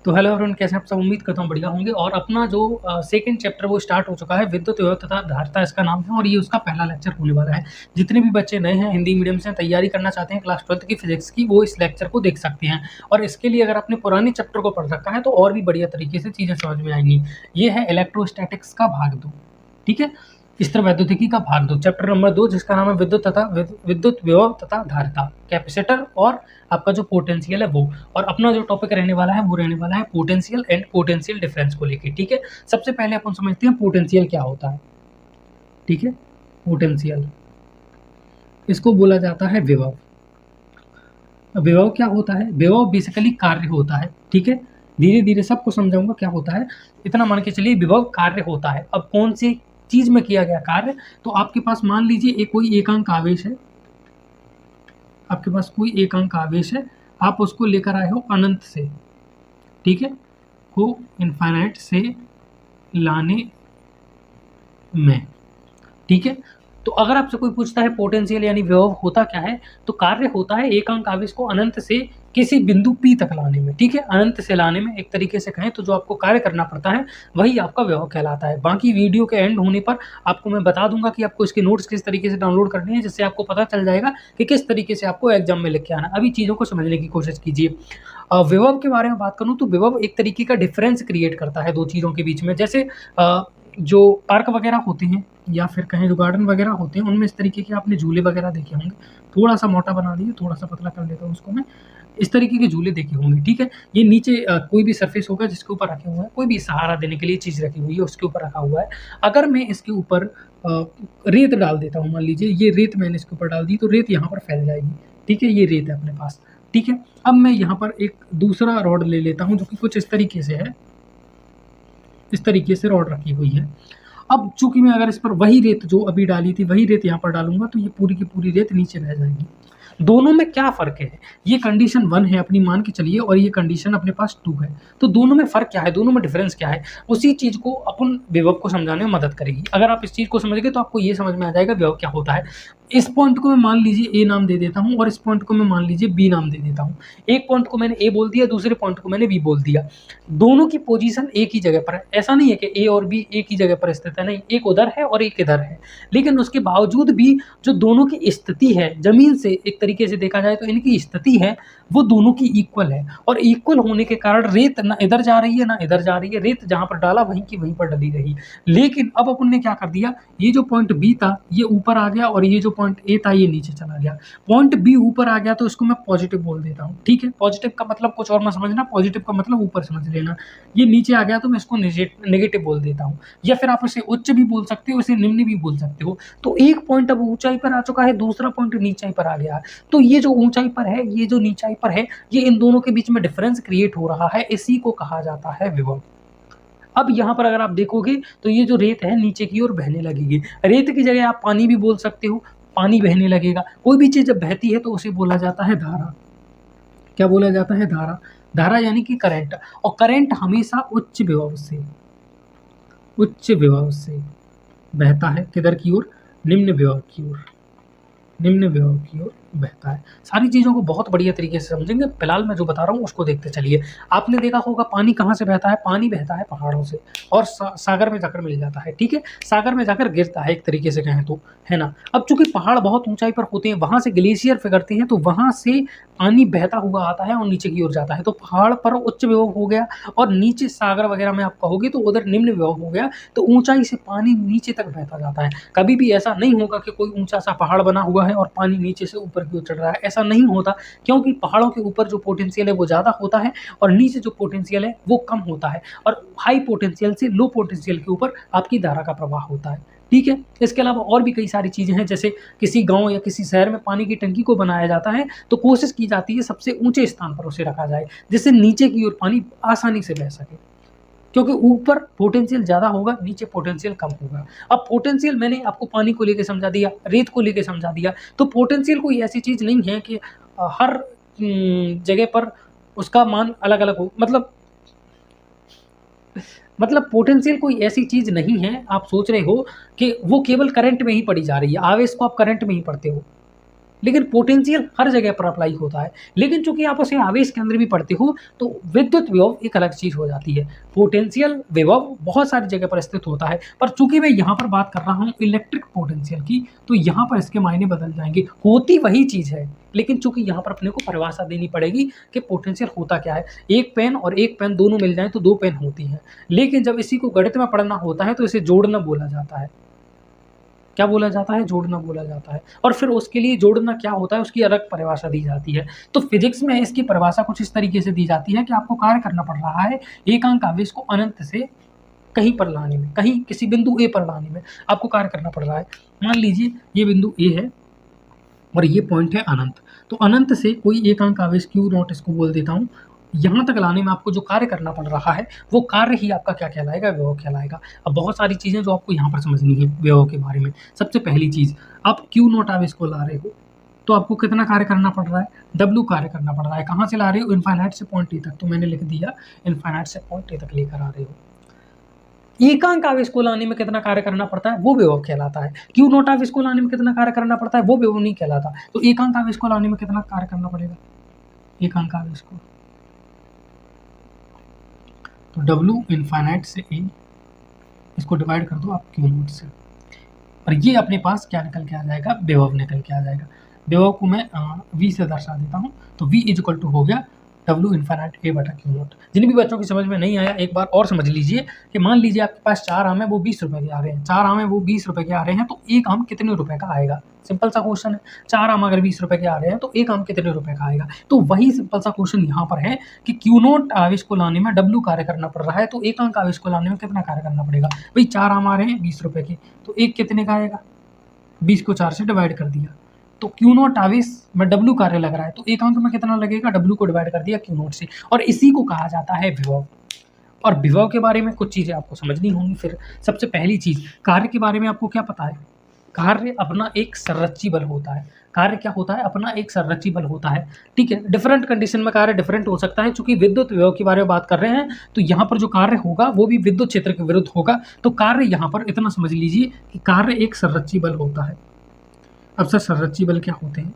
तो hello everyone, कैसे आप सब? उम्मीद करता हूँ बढ़िया होंगे। और अपना जो सेकंड चैप्टर वो स्टार्ट हो चुका है, विद्युत विभव तथा धारिता इसका नाम है, और ये उसका पहला लेक्चर होने वाला है। जितने भी बच्चे नए हैं, हिंदी मीडियम से तैयारी करना चाहते हैं क्लास 12th की फिजिक्स की, वो इस लेक्चर को देख सकते हैं। और इसके लिए अगर आपने पुराने चैप्टर को पढ़ रखा है तो और भी बढ़िया तरीके से चीज़ें समझ में आएंगी। ये है इलेक्ट्रोस्टैटिक्स का भाग 2, ठीक है, स्तर वैद्युतिकी का भाग 2, चैप्टर नंबर 2, जिसका नाम है विद्युत विभव तथा धारिता, कैपेसिटर और आपका जो पोटेंशियल है वो। और अपना जो टॉपिक रहने वाला है वो रहने वाला है पोटेंशियल एंड पोटेंशियल डिफरेंस को लेके, ठीक है। सबसे पहले अपन समझते हैं पोटेंशियल क्या होता है, ठीक है। पोटेंशियल, इसको बोला जाता है विभव। विभव क्या होता है? विभव बेसिकली कार्य होता है, ठीक है। धीरे धीरे सबको समझाऊंगा क्या होता है, इतना मान के चलिए विभव कार्य होता है। अब कौन सी चीज में किया गया कार्य? तो आपके पास मान लीजिए कोई एकांक आवेश है, आपके पास कोई एकांक आवेश है, आप उसको लेकर आए हो अनंत से, ठीक है, को इनफाइनाइट से लाने में, ठीक है। तो अगर आपसे कोई पूछता है पोटेंशियल यानी विभव होता क्या है, तो कार्य होता है एकांक आवेश को अनंत से किसी बिंदु P तक लाने में, ठीक है। अनंत से लाने में एक तरीके से कहें तो जो आपको कार्य करना पड़ता है वही आपका विभव कहलाता है। बाकी वीडियो के एंड होने पर आपको मैं बता दूंगा कि आपको इसके नोट्स किस तरीके से डाउनलोड करने हैं, जिससे आपको पता चल जाएगा कि किस तरीके से आपको एग्जाम में लिख के आना। अभी चीज़ों को समझने की कोशिश कीजिए। विभव के बारे में बात करूँ तो विभव एक तरीके का डिफरेंस क्रिएट करता है दो चीज़ों के बीच में। जैसे जो पार्क वगैरह होते हैं या फिर कहें जो गार्डन वगैरह होते हैं, उनमें इस तरीके के आपने झूले वगैरह देखे होंगे। थोड़ा सा मोटा बना दिए, थोड़ा सा पतला कर लेता हूँ उसको मैं। इस तरीके के झूले देखे होंगे, ठीक है। ये नीचे कोई भी सरफेस होगा जिसके ऊपर रखे हुए हैं, कोई भी सहारा देने के लिए चीज़ रखी हुई है उसके ऊपर रखा हुआ है। अगर मैं इसके ऊपर रेत डाल देता हूँ, मान लीजिए ये रेत मैंने इसके ऊपर डाल दी, तो रेत यहाँ पर फैल जाएगी, ठीक है। ये रेत है अपने पास, ठीक है। अब मैं यहाँ पर एक दूसरा रॉड ले लेता हूँ जो कि कुछ इस तरीके से है, इस तरीके से रॉड रखी हुई है। अब चूंकि मैं अगर इस पर वही रेत जो अभी डाली थी वही रेत यहाँ पर डालूंगा तो ये पूरी की पूरी रेत नीचे बह जाएगी। दोनों में क्या फ़र्क है? ये कंडीशन 1 है अपनी मान के चलिए, और ये कंडीशन अपने पास 2 है। तो दोनों में फ़र्क क्या है, दोनों में डिफरेंस क्या है, उसी चीज़ को अपन विभव को समझाने में मदद करेगी। अगर आप इस चीज़ को समझ गए तो आपको ये समझ में आ जाएगा विभव क्या होता है। इस पॉइंट को मैं मान लीजिए ए नाम दे देता हूँ और इस पॉइंट को मैं मान लीजिए बी नाम दे देता हूँ। एक पॉइंट को मैंने ए बोल दिया, दूसरे पॉइंट को मैंने बी बोल दिया। दोनों की पोजीशन एक ही जगह पर है। ऐसा नहीं है कि ए और बी एक ही जगह पर स्थित है, नहीं, एक उधर है और एक इधर है। लेकिन उसके बावजूद भी जो दोनों की स्थिति है, जमीन से एक तरीके से देखा जाए तो इनकी स्थिति है वो दोनों की इक्वल है। और इक्वल होने के कारण रेत ना इधर जा रही है ना इधर जा रही है, रेत जहाँ पर डाला वहीं की वहीं पर डली रही। लेकिन अब अपन ने क्या कर दिया, ये जो पॉइंट बी था ये ऊपर आ गया और ये जो पॉइंट ए था ये नीचे चला गया। पॉइंट बी ऊपर आ गया तो इसको मैं पॉजिटिव बोल देता हूँ, ठीक है। पॉजिटिव का मतलब कुछ और मत समझना, पॉजिटिव का मतलब ऊपर समझ लेना। ये नीचे आ गया तो मैं इसको नेगेटिव बोल देता हूँ, या फिर आप इसे उच्च भी बोल सकते हो, इसे निम्न भी बोल सकते हो। तो एक पॉइंट अब ऊंचाई पर आ चुका है, दूसरा पॉइंट नीचाई पर आ गया है। तो ये जो ऊंचाई पर है, ये जो नीचाई पर है, ये इन दोनों के बीच में डिफरेंस क्रिएट हो रहा है, इसी को कहा जाता है विभव। अब यहाँ पर अगर आप देखोगे तो ये जो रेत है नीचे की ओर बहने लगेगी। रेत की जगह आप पानी भी बोल सकते हो, पानी बहने लगेगा। कोई भी चीज़ जब बहती है तो उसे बोला जाता है धारा। क्या बोला जाता है? धारा। धारा यानी कि करंट। और करंट हमेशा उच्च विभव से बहता है। किधर की ओर? निम्न विभव की ओर, निम्न विभव की ओर बहता है। सारी चीज़ों को बहुत बढ़िया तरीके से समझेंगे। फिलहाल मैं जो बता रहा हूँ उसको देखते चलिए। आपने देखा होगा पानी कहाँ से बहता है? पानी बहता है पहाड़ों से और सागर में जाकर मिल जाता है, ठीक है। सागर में जाकर गिरता है एक तरीके से कहें तो, है ना। अब चूंकि पहाड़ बहुत ऊंचाई पर होते हैं, वहाँ से ग्लेशियर पिघलते हैं, तो वहाँ से पानी बहता हुआ आता है और नीचे की ओर जाता है। तो पहाड़ पर उच्च विभव हो गया और नीचे सागर वगैरह में आप कहोगे तो उधर निम्न विभव हो गया। तो ऊंचाई से पानी नीचे तक बहता जाता है। कभी भी ऐसा नहीं होगा कि कोई ऊंचा सा पहाड़ बना हुआ है और पानी नीचे से ऊपर की ओर चढ़ रहा है, ऐसा नहीं होता। क्योंकि पहाड़ों के ऊपर जो पोटेंशियल है वो ज़्यादा होता है और नीचे जो पोटेंशियल है वो कम होता है। और हाई पोटेंशियल से लो पोटेंशियल के ऊपर आपकी धारा का प्रवाह होता है, ठीक है। इसके अलावा और भी कई सारी चीज़ें हैं। जैसे किसी गांव या किसी शहर में पानी की टंकी को बनाया जाता है तो कोशिश की जाती है सबसे ऊंचे स्थान पर उसे रखा जाए, जिससे नीचे की ओर पानी आसानी से बह सके। क्योंकि ऊपर पोटेंशियल ज़्यादा होगा, नीचे पोटेंशियल कम होगा। अब पोटेंशियल मैंने आपको पानी को लेके समझा दिया, रेत को लेके समझा दिया। तो पोटेंशियल कोई ऐसी चीज़ नहीं है कि हर जगह पर उसका मान अलग अलग हो। मतलब पोटेंशियल कोई ऐसी चीज़ नहीं है, आप सोच रहे हो कि वो केवल करंट में ही पढ़ी जा रही है, आवेश को आप करंट में ही पढ़ते हो। लेकिन पोटेंशियल हर जगह पर अप्लाई होता है। लेकिन चूंकि आप उसे आवेश के अंदर भी पढ़ते हो तो विद्युत विभव एक अलग चीज हो जाती है। पोटेंशियल विभव बहुत सारी जगह पर स्थित होता है, पर चूंकि मैं यहाँ पर बात कर रहा हूँ इलेक्ट्रिक पोटेंशियल की, तो यहाँ पर इसके मायने बदल जाएंगे। होती वही चीज है, लेकिन चूंकि यहाँ पर अपने को परिभाषा देनी पड़ेगी कि पोटेंशियल होता क्या है। एक पेन और एक पेन दोनों मिल जाए तो दो पेन होती है, लेकिन जब इसी को गणित में पढ़ना होता है तो इसे जोड़ना बोला जाता है। क्या बोला जाता है? जोड़ना बोला जाता है। और फिर उसके लिए जोड़ना क्या होता है उसकी अलग परिभाषा दी जाती है। तो फिजिक्स में इसकी परिभाषा कुछ इस तरीके से दी जाती है कि आपको कार्य करना पड़ रहा है एकांक आवेश को अनंत से कहीं पर लाने में, कहीं किसी बिंदु ए पर लाने में आपको कार्य करना पड़ रहा है। मान लीजिए ये बिंदु ए है और ये पॉइंट है अनंत, तो अनंत से कोई एकांक आवेश Q नॉट इसको बोल देता हूँ, यहाँ तक लाने में आपको जो कार्य करना पड़ रहा है वो कार्य ही आपका क्या कहलाएगा? विभव कहलाएगा। अब बहुत सारी चीज़ें जो आपको यहाँ पर समझनी है विभव के बारे में। सबसे पहली चीज़, आप Q नॉट आवेश को ला रहे हो तो आपको कितना कार्य करना पड़ रहा है? W कार्य करना पड़ रहा है। कहाँ से ला रहे हो? इनफाइनाइट से पॉइंट ए तक, तो मैंने लिख दिया इनफाइनाइट से पॉइंट ए तक लेकर आ रहे हो। एकांक आवेश को लाने में कितना कार्य करना पड़ता है वो विभव कहलाता है। Q नॉट आवेश को लाने में कितना कार्य करना पड़ता है वो विभव नहीं कहलाता। तो एकांक आवेश को लाने में कितना कार्य करना पड़ेगा? एकांक आवेश को तो W इनफाइनाइट से A, इसको डिवाइड कर दो आप Q नॉट से, और ये अपने पास क्या निकल के आ जाएगा? विभव निकल के आ जाएगा। विभव को मैं V से दर्शा देता हूँ, तो V इज इक्वल टू हो गया W इनफाइनाइट A बटा Q नॉट। जिन भी बच्चों की समझ में नहीं आया एक बार और समझ लीजिए कि मान लीजिए आपके पास 4 आम है वो 20 रुपए के आ रहे हैं, 4 आम है वो 20 रुपए के आ रहे हैं, तो एक आम कितने रुपए का आएगा? सिंपल सा क्वेश्चन है। 4 आम अगर 20 रुपए के आ रहे हैं तो एक आम कितने रुपए का आएगा? तो वही सिंपल सा क्वेश्चन यहाँ पर है कि Q नॉट आवेश को लाने में W कार्य करना पड़ रहा है, तो एक अंक आवेश को लाने में कितना कार्य करना पड़ेगा? भाई 4 आम आ रहे हैं 20 रुपए के, तो एक कितने का आएगा? 20 को 4 से डिवाइड कर दिया, तो Q नॉट आवेश में W कार्य लग रहा है, तो एक अंक में कितना लगेगा? W को डिवाइड कर दिया Q नॉट से, और इसी को कहा जाता है विभव। और विभव के बारे में कुछ चीज़ें आपको समझनी होंगी। फिर सबसे पहली चीज़, कार्य के बारे में आपको क्या पता है? कार्य अपना एक संरक्षी बल होता है। कार्य क्या होता है? अपना एक संरक्षी बल होता है। ठीक है, डिफरेंट कंडीशन में कार्य डिफरेंट हो सकता है। चूंकि विद्युत विभव के बारे में बात कर रहे हैं तो यहाँ पर जो कार्य होगा वो भी विद्युत क्षेत्र के विरुद्ध होगा। तो कार्य यहाँ पर इतना समझ लीजिए कि कार्य एक संरक्षी बल होता है। अब सर संरक्षी बल क्या होते हैं?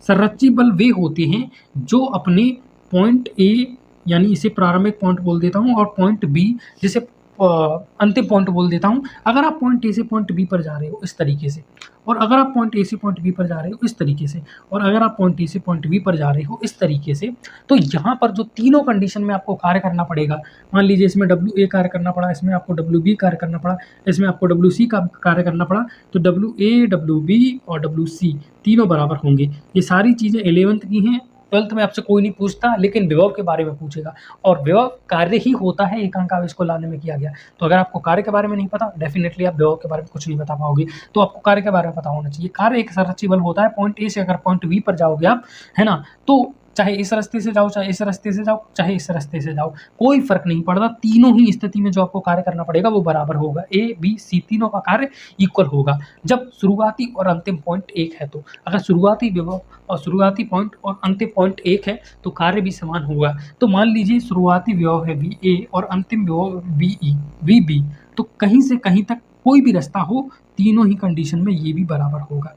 संरक्षी बल वे होते हैं जो अपने पॉइंट ए, यानी इसे प्रारंभिक पॉइंट बोल देता हूँ, और पॉइंट बी जिसे अंतिम पॉइंट बोल देता हूँ। अगर आप पॉइंट ए से पॉइंट बी पर जा रहे हो इस तरीके से, और अगर आप पॉइंट ए से पॉइंट बी पर जा रहे हो इस तरीके से, और अगर आप पॉइंट ए से पॉइंट बी पर जा रहे हो इस तरीके से, तो यहाँ पर जो तीनों कंडीशन में आपको कार्य करना पड़ेगा, मान लीजिए इसमें डब्ल्यू ए कार्य करना पड़ा, इसमें आपको डब्ल्यू बी कार्य करना पड़ा, इसमें आपको डब्ल्यू सी का कार्य करना पड़ा, तो डब्ल्यू ए, डब्ल्यू बी और डब्ल्यू सी तीनों बराबर होंगे। ये सारी चीज़ें 11th की हैं, 12th में आपसे कोई नहीं पूछता, लेकिन विभव के बारे में पूछेगा। और विभव कार्य ही होता है एकांक आवेश को लाने में किया गया। तो अगर आपको कार्य के बारे में नहीं पता, डेफिनेटली आप विभव के बारे में कुछ नहीं बता पाओगे। तो आपको कार्य के बारे में पता होना चाहिए। कार्य एक संरक्षी बल होता है। पॉइंट ए से अगर पॉइंट बी पर जाओगे आप, है ना, तो चाहे इस रास्ते से जाओ, चाहे इस रास्ते से जाओ, चाहे इस रास्ते से जाओ, कोई फर्क नहीं पड़ता। तीनों ही स्थिति में जो आपको कार्य करना पड़ेगा वो बराबर होगा। ए बी सी तीनों का कार्य इक्वल होगा जब शुरुआती और अंतिम पॉइंट एक है। तो अगर शुरुआती विभव और शुरुआती पॉइंट और अंतिम पॉइंट एक है तो कार्य भी समान होगा। तो मान लीजिए शुरुआती विभव है वी ए और अंतिम विभव वी ई वी बी, तो कहीं से कहीं तक कोई भी रास्ता हो, तीनों ही कंडीशन में ये भी बराबर होगा।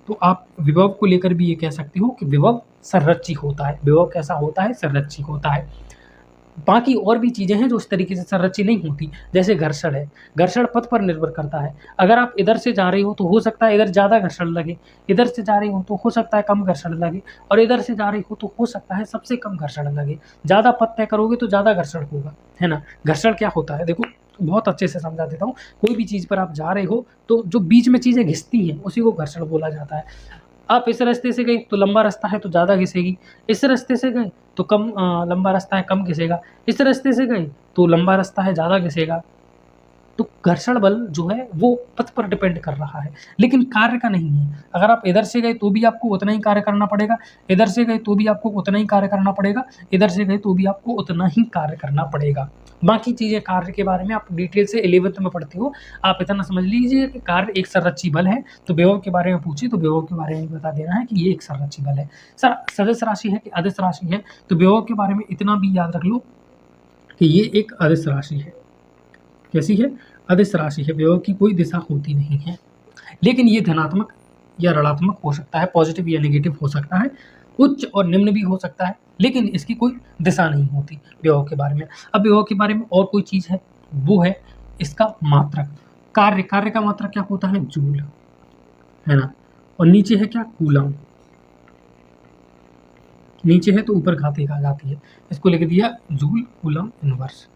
तो आप विभव को लेकर भी ये कह सकते हो कि विभव संरक्षी होता है। विभव कैसा होता है? संरक्षी होता है। बाकी और भी चीज़ें हैं जो इस तरीके से संरक्षी नहीं होती, जैसे घर्षण है। घर्षण पथ पर निर्भर करता है। अगर आप इधर से जा रहे हो तो हो सकता है इधर ज़्यादा घर्षण लगे, इधर से जा रहे हो तो हो सकता है कम घर्षण लगे, और इधर से जा रहे हो तो हो सकता है सबसे कम घर्षण लगे। ज़्यादा पथ तय करोगे तो ज़्यादा घर्षण होगा, है ना। घर्षण क्या होता है? देखो बहुत अच्छे से समझा देता हूँ। कोई भी चीज़ पर आप जा रहे हो तो जो बीच में चीज़ें घिसती हैं उसी को घर्षण बोला जाता है। आप इस रास्ते से गए तो लंबा रास्ता है तो ज़्यादा घिसेगी, इस रास्ते से गए तो कम लंबा रास्ता है कम घिसेगा, इस रास्ते से गए तो लंबा रास्ता है ज़्यादा घिसेगा। तो घर्षण बल जो है वो पथ पर डिपेंड कर रहा है, लेकिन कार्य का नहीं है। अगर आप इधर से गए तो भी आपको उतना ही कार्य करना पड़ेगा, इधर से गए तो भी आपको उतना ही कार्य करना पड़ेगा, इधर से गए तो भी आपको उतना ही कार्य करना पड़ेगा। बाकी चीज़ें कार्य के बारे में आप डिटेल से 11th में पढ़ते हो। आप इतना समझ लीजिए कि कार्य एक संरक्षी बल है। तो विभव के बारे में पूछिए तो विभव के बारे में बता देना है कि ये एक संरक्षी बल है। सर सदिश राशि है कि अदिश राशि है? तो विभव के बारे में इतना भी याद रख लो कि ये एक अदिश राशि है। कैसी है? अदिश राशि है। विभव की कोई दिशा होती नहीं है, लेकिन ये धनात्मक या ऋणात्मक हो सकता है, पॉजिटिव या नेगेटिव हो सकता है, उच्च और निम्न भी हो सकता है, लेकिन इसकी कोई दिशा नहीं होती विभव के बारे में। अब विभव के बारे में और कोई चीज़ है, वो है इसका मात्रक। कार्य का मात्रक क्या होता है, जूल, है ना। और नीचे है क्या, कूलम। नीचे है तो ऊपर घात एक आ जाती है, इसको लिख दिया जूल कूलम इनवर्स।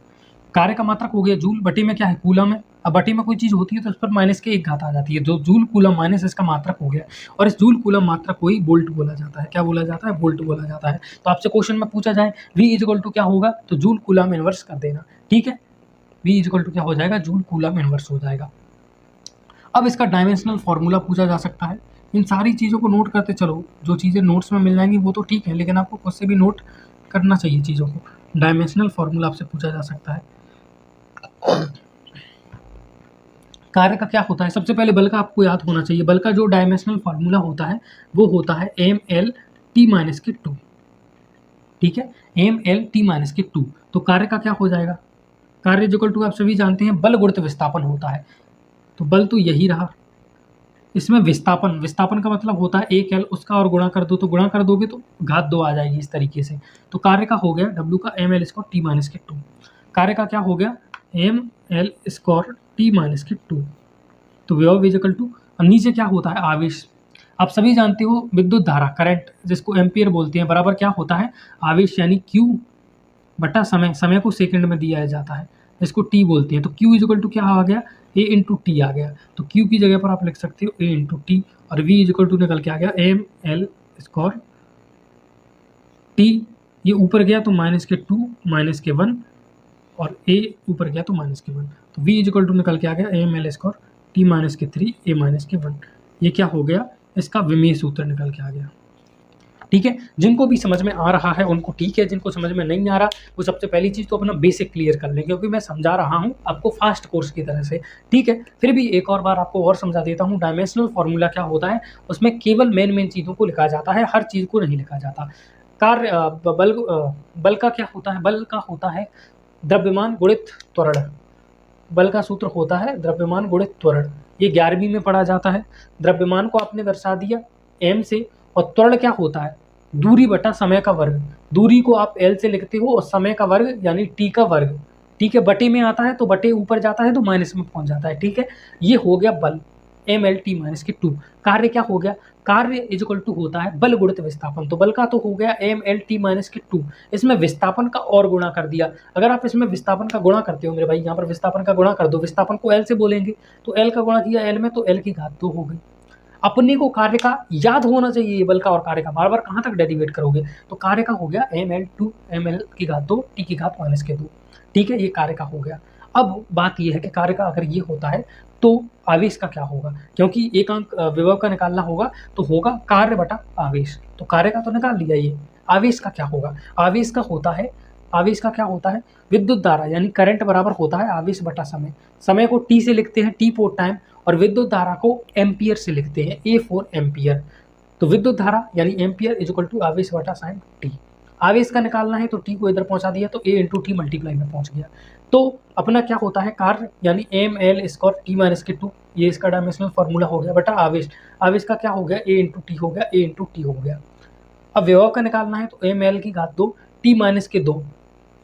कार्य का मात्रक हो गया जूल, बटे में क्या है, कूलम है। अब बटे में कोई चीज़ होती है तो उस पर माइनस के एक घात आ जाती है, जो जूल कूलम माइनस इसका मात्रक हो गया। और इस जूल कूलम मात्रक को ही वोल्ट बोला जाता है। क्या बोला जाता है, वोल्ट बोला जाता है। तो आपसे क्वेश्चन में पूछा जाए V इक्वल टू क्या होगा, तो जूल कूलम इनवर्स कर देना, ठीक है। V इक्वल टू क्या हो जाएगा, जूल कूलम इनवर्स हो जाएगा। अब इसका डायमेंशनल फॉर्मूला पूछा जा सकता है। इन सारी चीज़ों को नोट करते चलो, जो चीज़ें नोट्स में मिल जाएंगी वो तो ठीक है, लेकिन आपको खुद से भी नोट करना चाहिए चीज़ों को। डायमेंशनल फॉर्मूला आपसे पूछा जा सकता है। कार्य का क्या होता है, सबसे पहले बल का आपको याद होना चाहिए। बल का जो डायमेंशनल फार्मूला होता है वो होता है mL(T-2), ठीक है, mL(T-2). तो कार्य का क्या हो जाएगा, कार्य इक्वल टू आप सभी जानते हैं बल गुणित विस्थापन होता है। तो बल तो यही रहा, इसमें विस्थापन का मतलब होता है 1L, उसका और गुणा कर दो, तो गुणा कर दोगे तो घात 2 आ जाएगी इस तरीके से। तो कार्य का हो गया W का mL(T-2). कार्य का क्या हो गया, mL(T-2). तो विभव इक्वल टू, अब नीचे क्या होता है, आवेश। आप सभी जानते हो विद्युत धारा, करंट, जिसको एम्पियर बोलते हैं, बराबर क्या होता है, आवेश यानी Q बटा समय। समय को सेकंड में दिया जाता है, इसको T बोलते हैं। तो Q इक्वल टू क्या आ गया, A इंटू टी आ गया। तो Q की जगह पर आप लिख सकते हो A इंटू टी, और V इक्वल टू निकल के आ गया mL(T). ये ऊपर गया तो -2 -1, और A ऊपर गया तो -1। तो V इक्वल टू निकल के आ गया mL(T-3 A-1). ये क्या हो गया, इसका विमेय सूत्र निकल के आ गया, ठीक है। जिनको भी समझ में आ रहा है उनको ठीक है, जिनको समझ में नहीं आ रहा वो सबसे पहली चीज़ तो अपना बेसिक क्लियर कर लें, क्योंकि मैं समझा रहा हूँ आपको फास्ट कोर्स की तरह से, ठीक है। फिर भी एक और बार आपको और समझा देता हूँ। डायमेंशनल फॉर्मूला क्या होता है, उसमें केवल मेन चीज़ों को लिखा जाता है, हर चीज़ को नहीं लिखा जाता। कार्य बल का क्या होता है, बल का होता है द्रव्यमान गुणित त्वरण। बल का सूत्र होता है द्रव्यमान गुणित त्वरण। ये 11वीं में पढ़ा जाता है। द्रव्यमान को आपने दर्शा दिया m से, और त्वरण क्या होता है, दूरी बटा समय का वर्ग। दूरी को आप L से लिखते हो और समय का वर्ग यानी T का वर्ग, ठीक है। बटे में आता है तो बटे ऊपर जाता है तो माइनस में पहुंच जाता है, ठीक है। ये हो गया बल mL(T-2). कार्य क्या हो गया, कार्य इक्वल टू होता है बल गुणित विस्थापन। तो बल का तो हो गया mL(T-2), इसमें विस्थापन का और गुणा कर दिया। अगर आप इसमें विस्थापन का गुणा करते हो मेरे भाई, यहाँ पर विस्थापन का गुणा कर दो, विस्थापन को L से बोलेंगे तो L का गुणा किया L में तो L की घात 2 हो गई। अपने को कार्य का याद होना चाहिए, बल का और कार्य का, बार बार कहाँ तक डेरिवेट करोगे। तो कार्य का हो गया mL की घात 2 T की घात -2, ठीक है। ये कार्य का हो गया। अब बात यह है कि कार्य का अगर ये होता है तो आवेश का क्या होगा, क्योंकि एक अंक विभव का निकालना होगा तो होगा कार्य बटा आवेश। तो कार्य का तो निकाल लिया, ये आवेश का क्या होगा, आवेश का क्या होता है विद्युत धारा यानी करंट बराबर होता है आवेश बटा समय। समय को T से लिखते हैं, T फॉर टाइम, और विद्युत धारा को एम्पियर से लिखते हैं, A फॉर एम्पियर। तो विद्युत धारा यानी एम्पियर इक्वल टू आवेश बटा साइन T। आवेश का निकालना है तो T को इधर पहुंचा दिया तो A इंटू टी मल्टीप्लाई में पहुंच गया। तो अपना क्या होता है, कार्य यानी mL(T-2), ये इसका डायमेंशनल फार्मूला हो गया, बटा आवेश। आवेश का क्या हो गया, A इंटू टी हो गया, A इंटू टी हो गया। अब विभव का निकालना है तो mL की घात 2 T-2,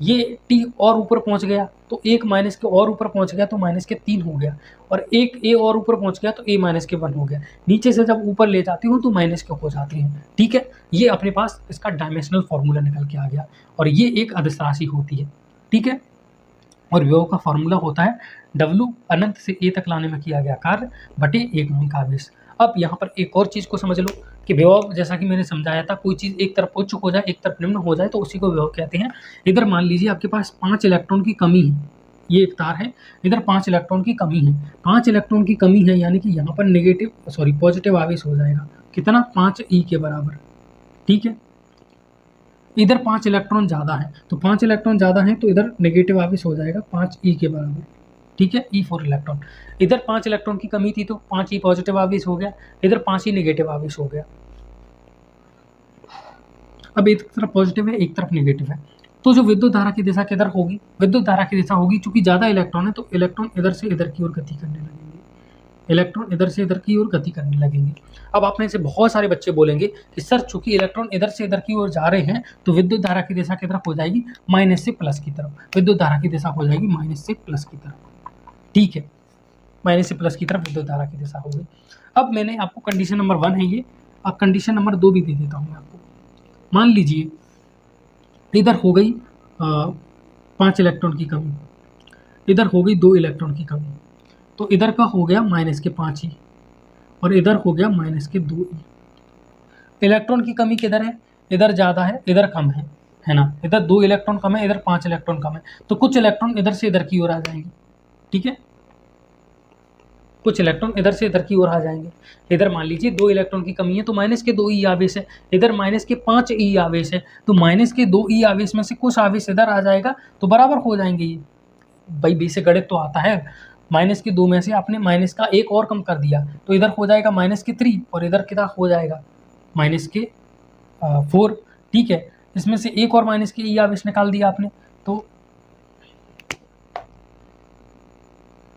ये T और ऊपर पहुंच गया तो एक माइनस के और ऊपर पहुंच गया तो -3 हो गया, और एक A और ऊपर पहुंच गया तो A-1 हो गया। नीचे से जब ऊपर ले जाती हूँ तो माइनस के हो जाती हैं, ठीक है। ये अपने पास इसका डायमेंशनल फार्मूला निकल के आ गया, और ये एक अदिश राशि होती है, ठीक है। और विभव का फार्मूला होता है W अनंत से A तक लाने में किया गया कार्य बटे एकमांक आवेश। अब यहाँ पर एक और चीज़ को समझ लो कि विभव, जैसा कि मैंने समझाया था, कोई चीज़ एक तरफ उच्च हो जाए एक तरफ निम्न हो जाए तो उसी को विभव कहते हैं। इधर मान लीजिए आपके पास 5 इलेक्ट्रॉन की कमी है, ये एक तार है, इधर 5 इलेक्ट्रॉन की कमी है, 5 इलेक्ट्रॉन की कमी है, यानी कि यहाँ पर पॉजिटिव आवेश हो जाएगा, कितना, 5e के बराबर, ठीक है। इधर 5 इलेक्ट्रॉन ज़्यादा है तो 5 इलेक्ट्रॉन ज़्यादा है तो इधर नेगेटिव आवेश हो जाएगा 5e के बराबर, ठीक है, E फॉर इलेक्ट्रॉन। इधर 5 इलेक्ट्रॉन की कमी थी तो 5e पॉजिटिव आवेश हो गया, इधर 5e नेगेटिव आवेश हो गया। अब एक तरफ पॉजिटिव है एक तरफ नेगेटिव है, तो जो विद्युत धारा की दिशा किधर होगी, विद्युत धारा की दिशा होगी, चूंकि ज़्यादा इलेक्ट्रॉन है तो इलेक्ट्रॉन इधर से इधर की ओर गति करने लगेंगे, इलेक्ट्रॉन इधर से इधर की ओर गति करने लगेंगे। अब आप में से बहुत सारे बच्चे बोलेंगे कि सर चूंकि इलेक्ट्रॉन इधर से इधर की ओर जा रहे हैं तो विद्युत धारा की दिशा की तरफ हो जाएगी माइनस से प्लस की तरफ। विद्युत धारा की दिशा हो जाएगी माइनस से प्लस की तरफ। ठीक है, माइनस से प्लस की तरफ विद्युत धारा की दिशा हो गई। अब मैंने आपको कंडीशन नंबर 1 है ये, अब कंडीशन नंबर 2 भी दे देता हूँ मैं आपको। मान लीजिए इधर हो गई 5 इलेक्ट्रॉन की कमी, इधर हो गई 2 इलेक्ट्रॉन की कमी, तो इधर का हो गया माइनस के 5 ही और इधर हो गया माइनस के 2 ही। इलेक्ट्रॉन की कमी किधर है? इधर ज़्यादा है, इधर कम है ना। इधर 2 इलेक्ट्रॉन कम है, इधर 5 इलेक्ट्रॉन कम है, तो कुछ इलेक्ट्रॉन इधर से इधर की ओर आ जाएंगे। ठीक है, कुछ इलेक्ट्रॉन इधर से इधर की ओर आ जाएंगे। इधर मान लीजिए 2 इलेक्ट्रॉन की कमी है तो माइनस के 2 ई आवेश है, इधर माइनस के 5 ई आवेश है, तो माइनस के 2 ई आवेश में से कुछ आवेश इधर आ जाएगा तो बराबर हो जाएंगे ये। भाई बेसिक गणित तो आता है। माइनस के 2 में से आपने माइनस का 1 और कम कर दिया तो इधर हो जाएगा माइनस के 3 और इधर कितना हो जाएगा माइनस के 4। ठीक है, इसमें से 1 और माइनस के ई आवेश निकाल दिया आपने तो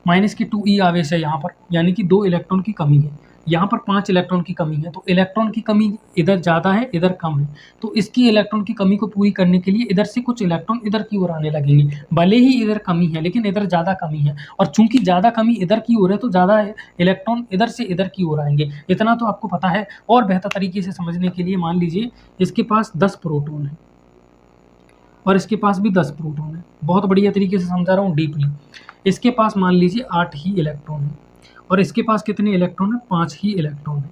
माइनस की 2 ई आवेश है यहाँ पर, यानी कि 2 इलेक्ट्रॉन की कमी है। यहाँ पर 5 इलेक्ट्रॉन की कमी है, तो इलेक्ट्रॉन की कमी इधर ज़्यादा है, इधर कम है, तो इसकी इलेक्ट्रॉन की कमी को पूरी करने के लिए इधर से कुछ इलेक्ट्रॉन इधर की ओर आने लगेंगे। भले ही इधर कमी है लेकिन इधर ज़्यादा कमी है, और चूंकि ज़्यादा कमी इधर की ओर है तो ज़्यादा इलेक्ट्रॉन इधर से इधर की ओर आएंगे। इतना तो आपको पता है। और बेहतर तरीके से समझने के लिए मान लीजिए इसके पास 10 प्रोटॉन है और इसके पास भी 10 प्रोटॉन है। बहुत बढ़िया तरीके से समझा रहा हूँ डीपली। इसके पास मान लीजिए 8 ही इलेक्ट्रॉन है और इसके पास कितने इलेक्ट्रॉन है? 5 ही इलेक्ट्रॉन है।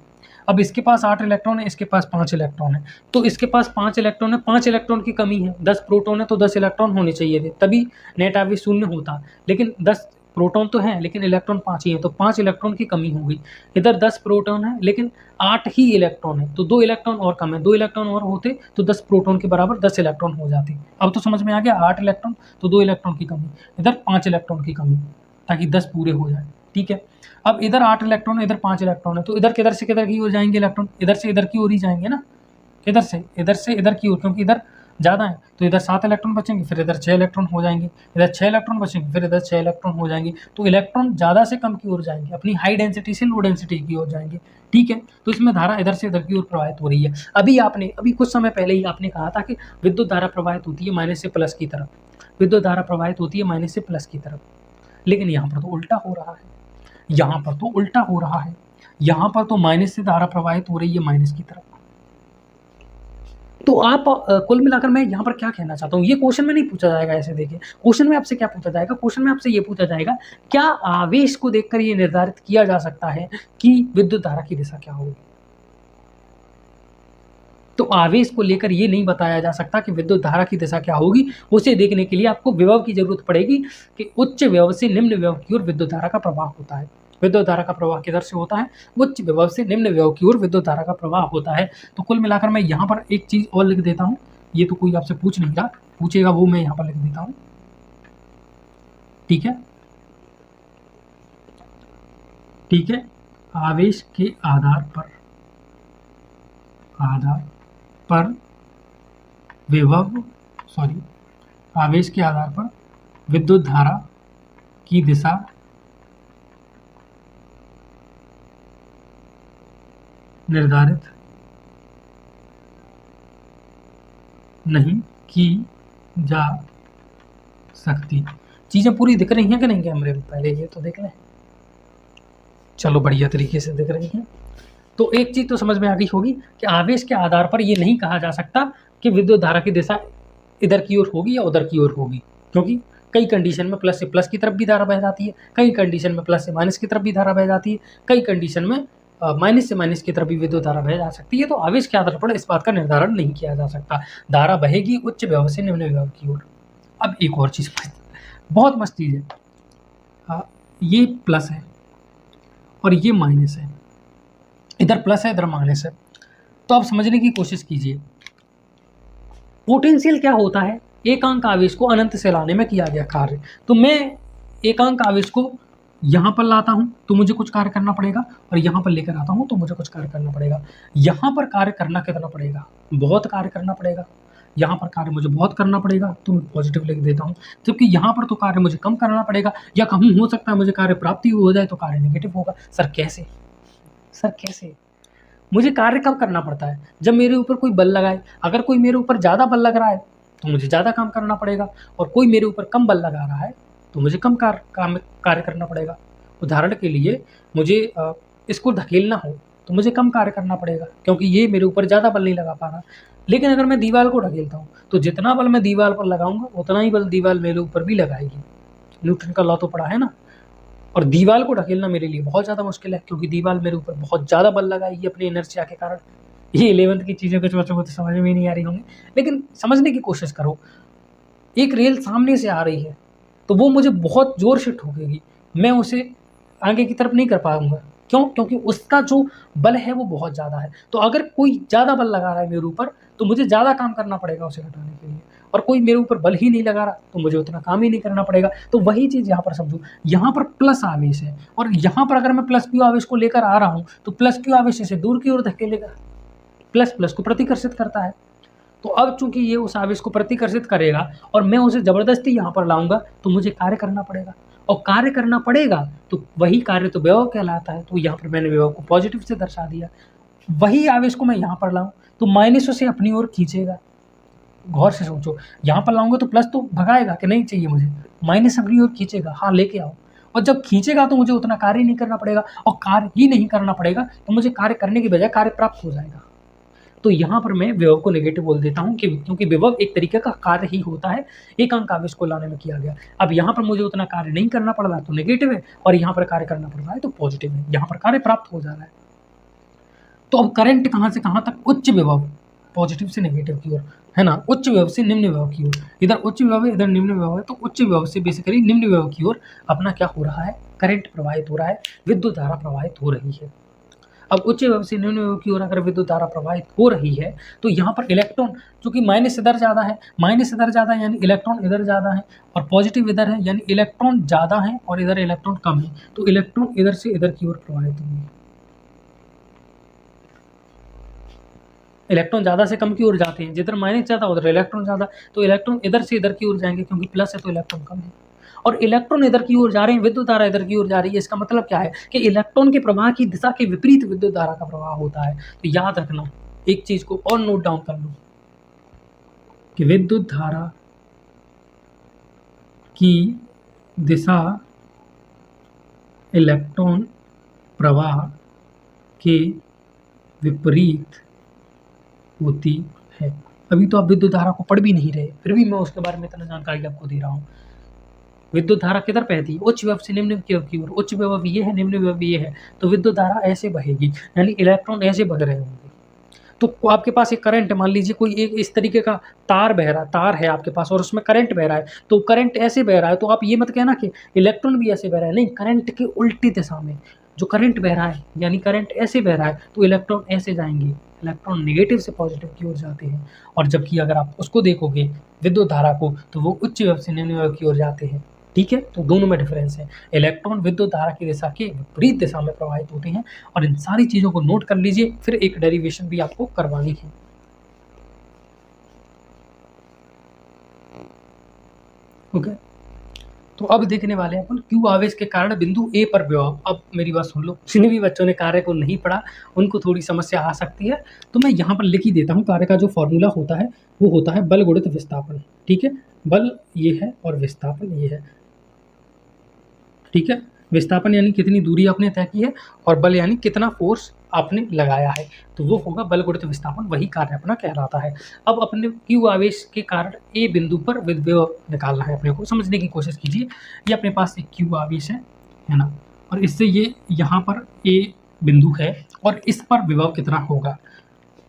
अब इसके पास 8 इलेक्ट्रॉन है, इसके पास 5 इलेक्ट्रॉन है, तो इसके पास 5 इलेक्ट्रॉन है, 5 इलेक्ट्रॉन की कमी है। 10 प्रोटॉन है तो 10 इलेक्ट्रॉन होने चाहिए थे, तभी नेट आवेश शून्य होता। लेकिन 10 प्रोटॉन तो है लेकिन इलेक्ट्रॉन 5 ही है, तो 5 इलेक्ट्रॉन की कमी हो गई। इधर 10 प्रोटॉन है लेकिन 8 ही इलेक्ट्रॉन है, तो 2 इलेक्ट्रॉन और कम है। 2 इलेक्ट्रॉन और होते तो 10 प्रोटॉन के बराबर 10 इलेक्ट्रॉन हो जाते। अब तो समझ में आ गया। 8 इलेक्ट्रॉन तो 2 इलेक्ट्रॉन की कमी, इधर 5 इलेक्ट्रॉन की कमी, ताकि 10 पूरे हो जाए। ठीक है, अब इधर 8 इलेक्ट्रॉन है, इधर 5 इलेक्ट्रॉन है, तो इधर किधर से किधर की ओर जाएंगे इलेक्ट्रॉन? इधर से इधर की ओर ही जाएंगे ना। किधर से? इधर से इधर की ओर, क्योंकि इधर ज़्यादा है तो इधर 7 इलेक्ट्रॉन बचेंगे, फिर इधर 6 इलेक्ट्रॉन हो जाएंगे, इधर 6 इलेक्ट्रॉन बचेंगे, फिर इधर 6 इलेक्ट्रॉन हो जाएंगे। तो इलेक्ट्रॉन ज़्यादा से कम की ओर जाएंगे, अपनी हाई डेंसिटी से लो डेंसिटी की ओर जाएंगे। ठीक है, तो इसमें धारा इधर से इधर की ओर प्रवाहित हो रही है। अभी कुछ समय पहले ही आपने कहा था कि विद्युत धारा प्रवाहित होती है माइनस से प्लस की तरफ, विद्युत धारा प्रवाहित होती है माइनस से प्लस की तरफ, लेकिन यहाँ पर तो उल्टा हो रहा है। यहाँ पर तो उल्टा हो रहा है, यहाँ पर तो माइनस से धारा प्रवाहित हो रही है माइनस की तरफ। तो आप कुल मिलाकर मैं यहाँ पर क्या कहना चाहता हूँ, ये क्वेश्चन में नहीं पूछा जाएगा। ऐसे देखिए, क्वेश्चन में आपसे क्या पूछा जाएगा? क्वेश्चन में आपसे ये पूछा जाएगा, क्या आवेश को देखकर ये निर्धारित किया जा सकता है कि विद्युत धारा की दिशा क्या होगी? तो आवेश को लेकर ये नहीं बताया जा सकता कि विद्युत धारा की दिशा क्या होगी। उसे देखने के लिए आपको विभव की जरूरत पड़ेगी कि उच्च विभव से निम्न विभव की ओर विद्युत धारा का प्रवाह होता है। विद्युत धारा का प्रवाह किधर से होता है? उच्च विभव से निम्न विभव की ओर विद्युत धारा का प्रवाह होता है। तो कुल मिलाकर मैं यहाँ पर एक चीज़ और लिख देता हूँ, ये तो कोई आपसे पूछ नहीं रहा, पूछेगा वो मैं यहाँ पर लिख देता हूँ। ठीक है, ठीक है, आवेश के आधार पर विभव आवेश के आधार पर विद्युत धारा की दिशा निर्धारित नहीं की जा सकती। चीज़ें पूरी दिख रही हैं कि नहीं कैमरे में? पहले ये तो देख लें। चलो, बढ़िया तरीके से दिख रही हैं। तो एक चीज़ तो समझ में आ गई होगी कि आवेश के आधार पर ये नहीं कहा जा सकता कि विद्युत धारा की दिशा इधर की ओर होगी या उधर की ओर होगी, क्योंकि कई कंडीशन में प्लस से प्लस की तरफ भी धारा बह जाती है, कई कंडीशन में प्लस से माइनस की तरफ भी धारा बह जाती है, कई कंडीशन में माइनस से माइनस की तरफ भी विद्युत धारा बह जा सकती है। तो आवेश के आधार पर इस बात का निर्धारण नहीं किया जा सकता। धारा बहेगी उच्च विभव से निम्न विभव की ओर। अब एक और चीज़, बहुत मस्त चीज़ है, ये प्लस है और ये माइनस है, इधर प्लस है इधर माइनस है। तो आप समझने की कोशिश कीजिए, पोटेंशियल क्या होता है? एकांक आवेश को अनंत से लाने में किया गया कार्य। तो मैं एकांक आवेश को यहाँ पर लाता हूँ तो मुझे कुछ कार्य करना पड़ेगा, और यहाँ पर लेकर आता हूँ तो मुझे कुछ कार्य करना पड़ेगा। यहाँ पर कार्य करना कितना पड़ेगा? बहुत कार्य करना पड़ेगा। यहाँ पर कार्य मुझे बहुत करना पड़ेगा तो मैं पॉजिटिव लिख देता हूँ, जबकि यहाँ पर तो कार्य मुझे कम करना पड़ेगा या कम हो सकता है मुझे कार्य प्राप्ति हो जाए तो कार्य नेगेटिव होगा। सर कैसे? सर कैसे? मुझे कार्य कब करना पड़ता है? जब मेरे ऊपर कोई बल लगाए। अगर कोई मेरे ऊपर ज़्यादा बल लग रहा है तो मुझे ज़्यादा काम करना पड़ेगा, और कोई मेरे ऊपर कम बल लगा रहा है तो मुझे कम कार्य करना पड़ेगा। उदाहरण के लिए मुझे इसको धकेलना हो तो मुझे कम कार्य करना पड़ेगा, क्योंकि ये मेरे ऊपर ज़्यादा बल नहीं लगा पा रहा। लेकिन अगर मैं दीवार को ढकेलता हूँ तो जितना बल मैं दीवार पर लगाऊंगा उतना ही बल दीवार मेरे ऊपर भी लगाएगी। न्यूटन का लॉ तो पढ़ा है ना। और दीवार को ढकेलना मेरे लिए बहुत ज़्यादा मुश्किल है, क्योंकि दीवार मेरे ऊपर बहुत ज़्यादा बल लगाएगी अपनी इनर्शिया के कारण। ये 11th की चीज़ें कुछ बच्चों को तो समझ में ही नहीं आ रही होंगी, लेकिन समझने की कोशिश करो। एक रेल सामने से आ रही है तो वो मुझे बहुत ज़ोर से ठोकेगी, मैं उसे आगे की तरफ नहीं कर पाऊंगा। क्यों? क्योंकि उसका जो बल है वो बहुत ज़्यादा है। तो अगर कोई ज़्यादा बल लगा रहा है मेरे ऊपर तो मुझे ज़्यादा काम करना पड़ेगा उसे हटाने के लिए, और कोई मेरे ऊपर बल ही नहीं लगा रहा तो मुझे उतना काम ही नहीं करना पड़ेगा। तो वही चीज़ यहाँ पर समझो, यहाँ पर प्लस आवेश है, और यहाँ पर अगर मैं प्लस क्यू आवेश को लेकर आ रहा हूँ तो प्लस क्यू आवेश इसे दूर की ओर धकेलेगा, प्लस प्लस को प्रतिकर्षित करता है। तो अब चूंकि ये उस आवेश को प्रतिकर्षित करेगा और मैं उसे ज़बरदस्ती यहाँ पर लाऊंगा तो मुझे कार्य करना पड़ेगा, और कार्य करना पड़ेगा तो वही कार्य तो विभव कहलाता है। तो यहाँ पर मैंने विभव को पॉजिटिव से दर्शा दिया। वही आवेश को मैं यहाँ पर लाऊं तो माइनस उसे अपनी ओर खींचेगा। गौर से सोचो, यहाँ पर लाऊंगा तो प्लस तो भगाएगा कि नहीं चाहिए मुझे, माइनस अपनी ओर खींचेगा, हाँ लेके आओ। और जब खींचेगा तो मुझे उतना कार्य नहीं करना पड़ेगा, और कार्य ही नहीं करना पड़ेगा तो मुझे कार्य करने की बजाय कार्य प्राप्त हो जाएगा। तो यहाँ पर मैं विभव को नेगेटिव बोल देता हूँ, क्योंकि विभव एक तरीके का कार्य ही होता है, एक अंक आवेश को लाने में किया गया। अब यहाँ पर मुझे उतना कार्य नहीं करना पड़ रहा तो नेगेटिव है, और यहाँ पर कार्य करना पड़ रहा है तो पॉजिटिव है, यहाँ पर कार्य प्राप्त हो जा रहा है। तो अब करंट कहाँ से कहाँ तक? उच्च विभव, पॉजिटिव से नेगेटिव की ओर, है ना, उच्च विभव से निम्न विभव की ओर। इधर उच्च विभव है, इधर निम्न विभव है, तो उच्च विभव से बेसिकली निम्न विभव की ओर अपना क्या हो रहा है? करंट प्रवाहित हो रहा है, विद्युत धारा प्रवाहित हो रही है। अब उच्च विभव से निम्न विभव की ओर अगर विद्युत धारा प्रवाहित हो रही है तो यहाँ पर इलेक्ट्रॉन, चूंकि माइनस इधर ज़्यादा है, माइनस इधर ज़्यादा है यानी इलेक्ट्रॉन इधर ज़्यादा है, और पॉजिटिव इधर है यानी इलेक्ट्रॉन ज़्यादा है और इधर इलेक्ट्रॉन कम है, तो इलेक्ट्रॉन इधर से इधर की ओर प्रवाहित होंगे। इलेक्ट्रॉन ज़्यादा से कम की ओर जाते हैं, जिधर माइनस ज़्यादा उधर इलेक्ट्रॉन ज़्यादा, तो इलेक्ट्रॉन इधर से इधर की ओर जाएंगे, क्योंकि प्लस है तो इलेक्ट्रॉन कम है। और इलेक्ट्रॉन इधर की ओर जा रहे हैं, विद्युत धारा इधर की ओर जा रही है। इसका मतलब क्या है कि इलेक्ट्रॉन के प्रवाह की दिशा के विपरीत विद्युत धारा का प्रवाह होता है। तो याद रखना, एक चीज को और नोट डाउन कर लो कि विद्युत धारा की दिशा इलेक्ट्रॉन प्रवाह के विपरीत होती है। अभी तो आप विद्युत धारा को पढ़ भी नहीं रहे, फिर भी मैं उसके बारे में इतना जानकारी आपको दे रहा हूँ। विद्युत धारा किधर बहती है? उच्च विभव से निम्न विभव की ओर। उच्च विभव ये है, निम्न विभव ये है, तो विद्युत धारा ऐसे बहेगी, यानी इलेक्ट्रॉन ऐसे बह रहे होंगे। तो आपके पास एक करंट, मान लीजिए कोई एक इस तरीके का तार बह रहा, तार है आपके पास और उसमें करंट बह रहा है, तो करंट ऐसे बह रहा है, तो आप ये मत कहना कि इलेक्ट्रॉन भी ऐसे बह रहा है, नहीं, करंट के उल्टी दिशा में जो करंट बह रहा है, यानी करंट ऐसे बह रहा है तो इलेक्ट्रॉन ऐसे जाएंगे, इलेक्ट्रॉन नेगेटिव से पॉजिटिव की ओर जाते हैं। और जबकि अगर आप उसको देखोगे विद्युत धारा को तो वो उच्च विभव से निम्न विभव की ओर जाते हैं। ठीक है, तो दोनों में डिफरेंस है। इलेक्ट्रॉन विद्युत धारा की दिशा के विपरीत दिशा में प्रवाहित होते हैं, और इन सारी चीज़ों को नोट कर लीजिए, फिर एक डेरिवेशन भी आपको करवानी है। ओके, तो अब देखने वाले हैं अपन क्यू आवेश के कारण बिंदु ए पर विभव। अब मेरी बात सुन लो, जिन भी बच्चों ने कार्य को नहीं पढ़ा उनको थोड़ी समस्या आ सकती है, तो मैं यहाँ पर लिख ही देता हूँ। कार्य का जो फॉर्मूला होता है वो होता है बल गुणित विस्थापन। ठीक है, बल ये है और विस्थापन ये है। ठीक है, विस्थापन यानी कितनी दूरी आपने तय की है, और बल यानी कितना फोर्स आपने लगाया है, तो वो होगा बल गुणित विस्थापन, वही कार्य अपना कहलाता है। अब अपने क्यू आवेश के कारण ए बिंदु पर विभव निकालना है अपने को। समझने की कोशिश कीजिए, ये अपने पास एक क्यू आवेश है ना, और इससे ये यहाँ पर ए बिंदु है और इस पर विभव कितना होगा।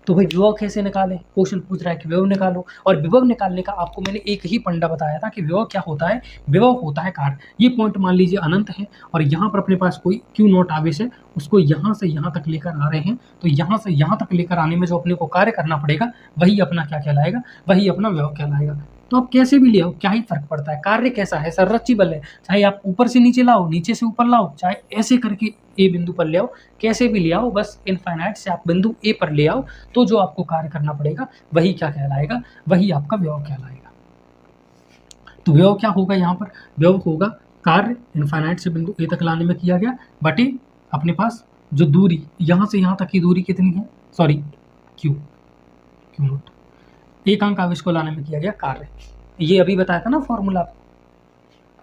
तो भाई विभव कैसे निकालें? क्वेश्चन पूछ रहा है कि विभव निकालो, और विभव निकालने का आपको मैंने एक ही पंडा बताया था कि विभव क्या होता है। विभव होता है कार्य। ये पॉइंट मान लीजिए अनंत है, और यहाँ पर अपने पास कोई क्यू नॉट आवेश है, उसको यहाँ से यहाँ तक लेकर आ रहे हैं, तो यहाँ से यहाँ तक लेकर आने में जो अपने को कार्य करना पड़ेगा वही अपना क्या कहलाएगा, वही अपना विभव कहलाएगा। तो आप कैसे भी ले आओ, क्या ही फर्क पड़ता है। कार्य कैसा है, संरक्षी बल है, चाहे आप ऊपर से नीचे लाओ, नीचे से ऊपर लाओ, चाहे ऐसे करके ए बिंदु पर ले आओ, कैसे भी ले आओ, बस इनफाइनाइट से आप बिंदु ए पर ले आओ, तो जो आपको कार्य करना पड़ेगा वही क्या कहलाएगा, वही आपका विभव कहलाएगा। तो विभव क्या होगा यहाँ पर, विभव होगा कार्य इनफाइनाइट से बिंदु ए तक लाने में किया गया बटे अपने पास जो दूरी यहाँ से यहाँ तक की दूरी कितनी है, सॉरी क्यू नोट, एक अंक आवेश को लाने में किया गया कार्य। ये अभी बताया था ना फॉर्मूला,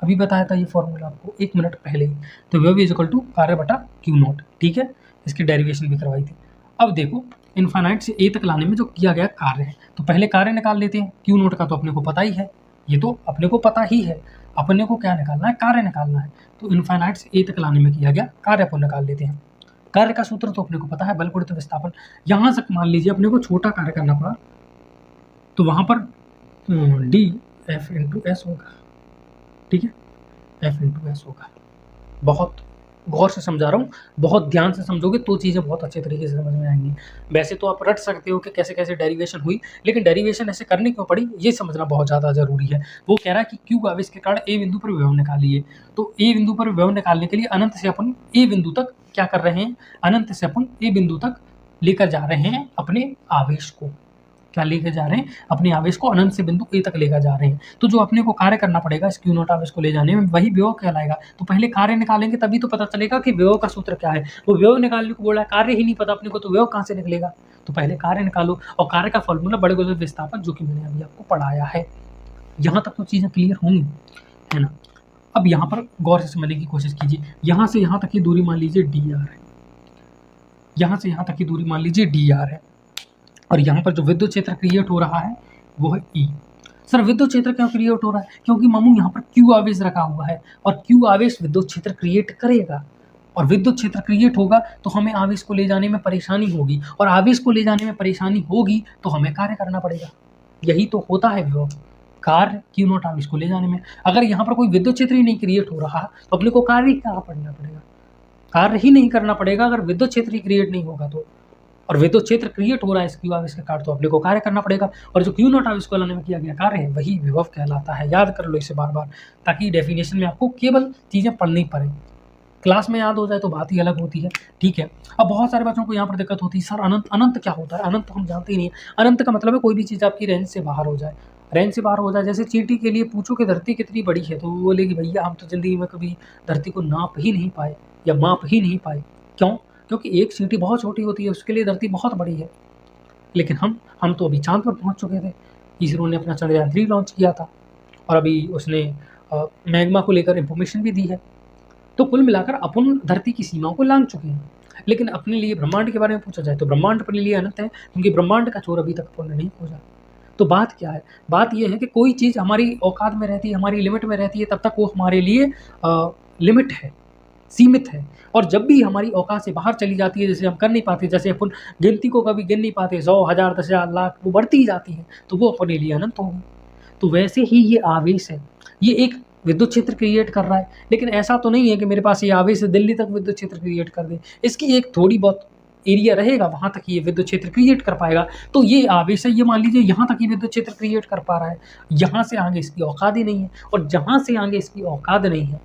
अभी बताया था ये फॉर्मूला आपको 1 मिनट पहले ही। तो विभव इज इक्वल टू कार्य बटा क्यू नोट, ठीक है, इसकी डेरिवेशन भी करवाई थी। अब देखो इनफाइनाइट से ए तक लाने में जो किया गया कार्य है, तो पहले कार्य निकाल लेते हैं। क्यू नोट का तो अपने को पता ही है, ये तो अपने को पता ही है, अपने को क्या निकालना है, कार्य निकालना है। तो इनफाइनाइट से ए तक लाने में किया गया कार्य अपन निकाल लेते हैं। कार्य का सूत्र तो अपने को पता है, बल गुणित विस्थापन। यहाँ तक मान लीजिए अपने को छोटा कार्य करना पड़ा, तो वहाँ पर डी एफ इंटू एस होगा, ठीक है, एफ इंटू एस होगा। बहुत गौर से समझा रहा हूँ, बहुत ध्यान से समझोगे तो चीज़ें बहुत अच्छे तरीके से समझ में आएंगी। वैसे तो आप रट सकते हो कि कैसे कैसे डेरिवेशन हुई, लेकिन डेरिवेशन ऐसे करने क्यों पड़ी ये समझना बहुत ज़्यादा ज़रूरी है। वो कह रहा है कि क्यू आवेश के कारण ए बिंदु पर विभव निकालिए, तो ए बिंदु पर विभव निकालने के लिए अनंत से अपन ए बिंदु तक क्या कर रहे हैं, अनंत से अपन ए बिंदु तक लेकर जा रहे हैं अपने आवेश को। क्या लेकर जा रहे हैं, अपने आवेश को अनंत से बिंदु ए तक लेकर जा रहे हैं। तो जो अपने को कार्य करना पड़ेगा इस क्यू नॉट आवेश को ले जाने में, वही विभव कहलाएगा। तो पहले कार्य निकालेंगे तभी तो पता चलेगा कि विभव का सूत्र क्या है। वो विभव निकालने को बोला है, कार्य ही नहीं पता अपने को, तो विभव कहाँ से निकलेगा। तो पहले कार्य निकालो, और कार्य का फॉर्मूला बड़े गुणित विस्थापन, जो कि मैंने अभी आपको पढ़ाया है। यहाँ तक तो चीज़ें क्लियर होंगी, है ना। अब यहाँ पर गौर से समझने की कोशिश कीजिए। यहाँ से यहाँ तक की दूरी मान लीजिए डी आर है, यहाँ से यहाँ तक की दूरी मान लीजिए डी आर है, और यहाँ पर जो विद्युत क्षेत्र क्रिएट हो रहा है वो है ई। सर विद्युत क्षेत्र क्यों क्रिएट हो रहा है, क्योंकि मामू यहाँ पर क्यू आवेश रखा हुआ है, और क्यू आवेश विद्युत क्षेत्र क्रिएट करेगा, और विद्युत क्षेत्र क्रिएट होगा तो हमें आवेश को ले जाने में परेशानी होगी, और आवेश को ले जाने में परेशानी होगी तो हमें कार्य करना पड़ेगा। यही तो होता है विभव, कार्य क्यू नॉट आवेश को ले जाने में। अगर यहाँ पर कोई विद्युत क्षेत्र ही नहीं क्रिएट हो रहा तो अपने को कार्य क्या करना पड़ेगा, कार्य ही नहीं करना पड़ेगा अगर विद्युत क्षेत्र ही क्रिएट नहीं होगा तो। और विद्युत क्षेत्र क्रिएट हो रहा है इस क्यू आवेश के कारण, तो अपने को कार्य करना पड़ेगा, और जो क्यू नॉट आवेश को लाने में किया गया कार्य है वही विभव कहलाता है। याद कर लो इसे बार बार, ताकि डेफिनेशन में आपको केवल चीज़ें पढ़नी पड़े, क्लास में याद हो जाए तो बात ही अलग होती है, ठीक है। अब बहुत सारे बच्चों को यहाँ पर दिक्कत होती है, सर अनंत, अनंत क्या होता है, अनंत तो हम जानते ही नहीं है। अनंत का मतलब है कोई भी चीज़ आपकी रेंज से बाहर हो जाए, रेंज से बाहर हो जाए। जैसे चींटी के लिए पूछो कि धरती कितनी बड़ी है, तो वो बोलेगी भैया हम तो ज़िंदगी में कभी धरती को नाप ही नहीं पाए या माप ही नहीं पाए। क्यों, क्योंकि एक चींटी बहुत छोटी होती है, उसके लिए धरती बहुत बड़ी है। लेकिन हम तो अभी चांद पर पहुंच चुके थे, इसरो ने अपना चंद्रयान 3 लॉन्च किया था, और अभी उसने मैग्मा को लेकर इंफॉर्मेशन भी दी है। तो कुल मिलाकर अपन धरती की सीमाओं को लांघ चुके हैं। लेकिन अपने लिए ब्रह्मांड के बारे में पूछा जाए तो ब्रह्मांड अपने लिए अनंत है, क्योंकि ब्रह्मांड का छोर अभी तक पूर्ण नहीं पहुंचा। तो बात क्या है, बात यह है कि कोई चीज़ हमारी औकात में रहती है, हमारी लिमिट में रहती है, तब तक वो हमारे लिए लिमिट है, सीमित है। और जब भी हमारी औकात से बाहर चली जाती है, जैसे हम कर नहीं पाते, जैसे अपन गिनती को कभी गिन नहीं पाते, 100, 1000, 10,000, लाख, वो बढ़ती ही जाती है, तो वो अपने लिए अनंत होगी। तो वैसे ही ये आवेश है, ये एक विद्युत क्षेत्र क्रिएट कर रहा है, लेकिन ऐसा तो नहीं है कि मेरे पास ये आवेश दिल्ली तक विद्युत क्षेत्र क्रिएट कर दे। इसकी एक थोड़ी बहुत एरिया रहेगा, वहाँ तक ये विद्युत क्षेत्र क्रिएट कर पाएगा। तो ये आवेश है, ये मान लीजिए यहाँ तक ही विद्युत क्षेत्र क्रिएट कर पा रहा है, यहाँ से आगे इसकी औकात ही नहीं है, और जहाँ से आगे इसकी औकात नहीं है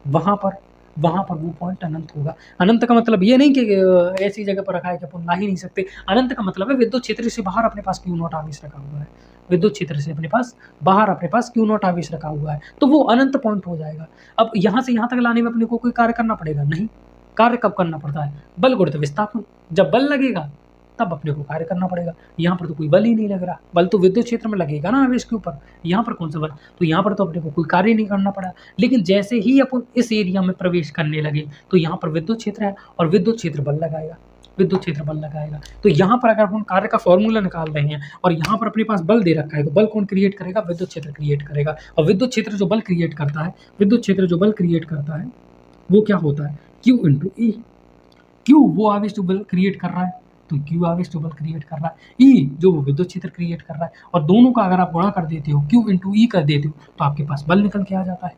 वहाँ पर वो पॉइंट अनंत होगा। अनंत का मतलब ये नहीं कि ऐसी जगह पर रखा है कि अपन ला ही नहीं सकते। अनंत का मतलब है विद्युत क्षेत्र से बाहर अपने पास क्यू नॉट आवेश रखा हुआ है, विद्युत क्षेत्र से अपने पास बाहर अपने पास क्यू नॉट आवेश रखा हुआ है, तो वो अनंत पॉइंट हो जाएगा। अब यहाँ से यहाँ तक लाने में अपने को कोई कार्य करना पड़ेगा नहीं। कार्य कब करना पड़ता है, बल गुणित विस्थापन। जब बल लगेगा तब अपने को कार्य करना पड़ेगा। यहाँ पर तो कोई बल ही नहीं लग रहा, बल तो विद्युत क्षेत्र में लगेगा ना आवेश के ऊपर, यहाँ पर कौन सा बल, तो यहाँ पर तो अपने को कोई कार्य नहीं करना पड़ा। लेकिन जैसे ही अपन इस एरिया में प्रवेश करने लगे तो यहाँ पर विद्युत क्षेत्र है, और विद्युत क्षेत्र बल लगाएगा, विद्युत क्षेत्र बल लगाएगा। तो यहाँ पर अगर अपन कार्य का फॉर्मूला निकाल रहे हैं और यहाँ पर अपने पास बल दे रखा है, तो बल कौन क्रिएट करेगा, विद्युत क्षेत्र क्रिएट करेगा। और विद्युत क्षेत्र जो बल क्रिएट करता है, विद्युत क्षेत्र जो बल क्रिएट करता है वो क्या होता है, Q इंटू ई। क्यू वो आवेश जो बल क्रिएट कर रहा है, तो क्यू आवेश जो बल क्रिएट कर रहा है, ई जो वो विद्युत क्षेत्र क्रिएट कर रहा है, और दोनों का अगर आप गुणा कर देते हो, क्यू इंटू ई कर देते हो, तो आपके पास बल निकल के आ जाता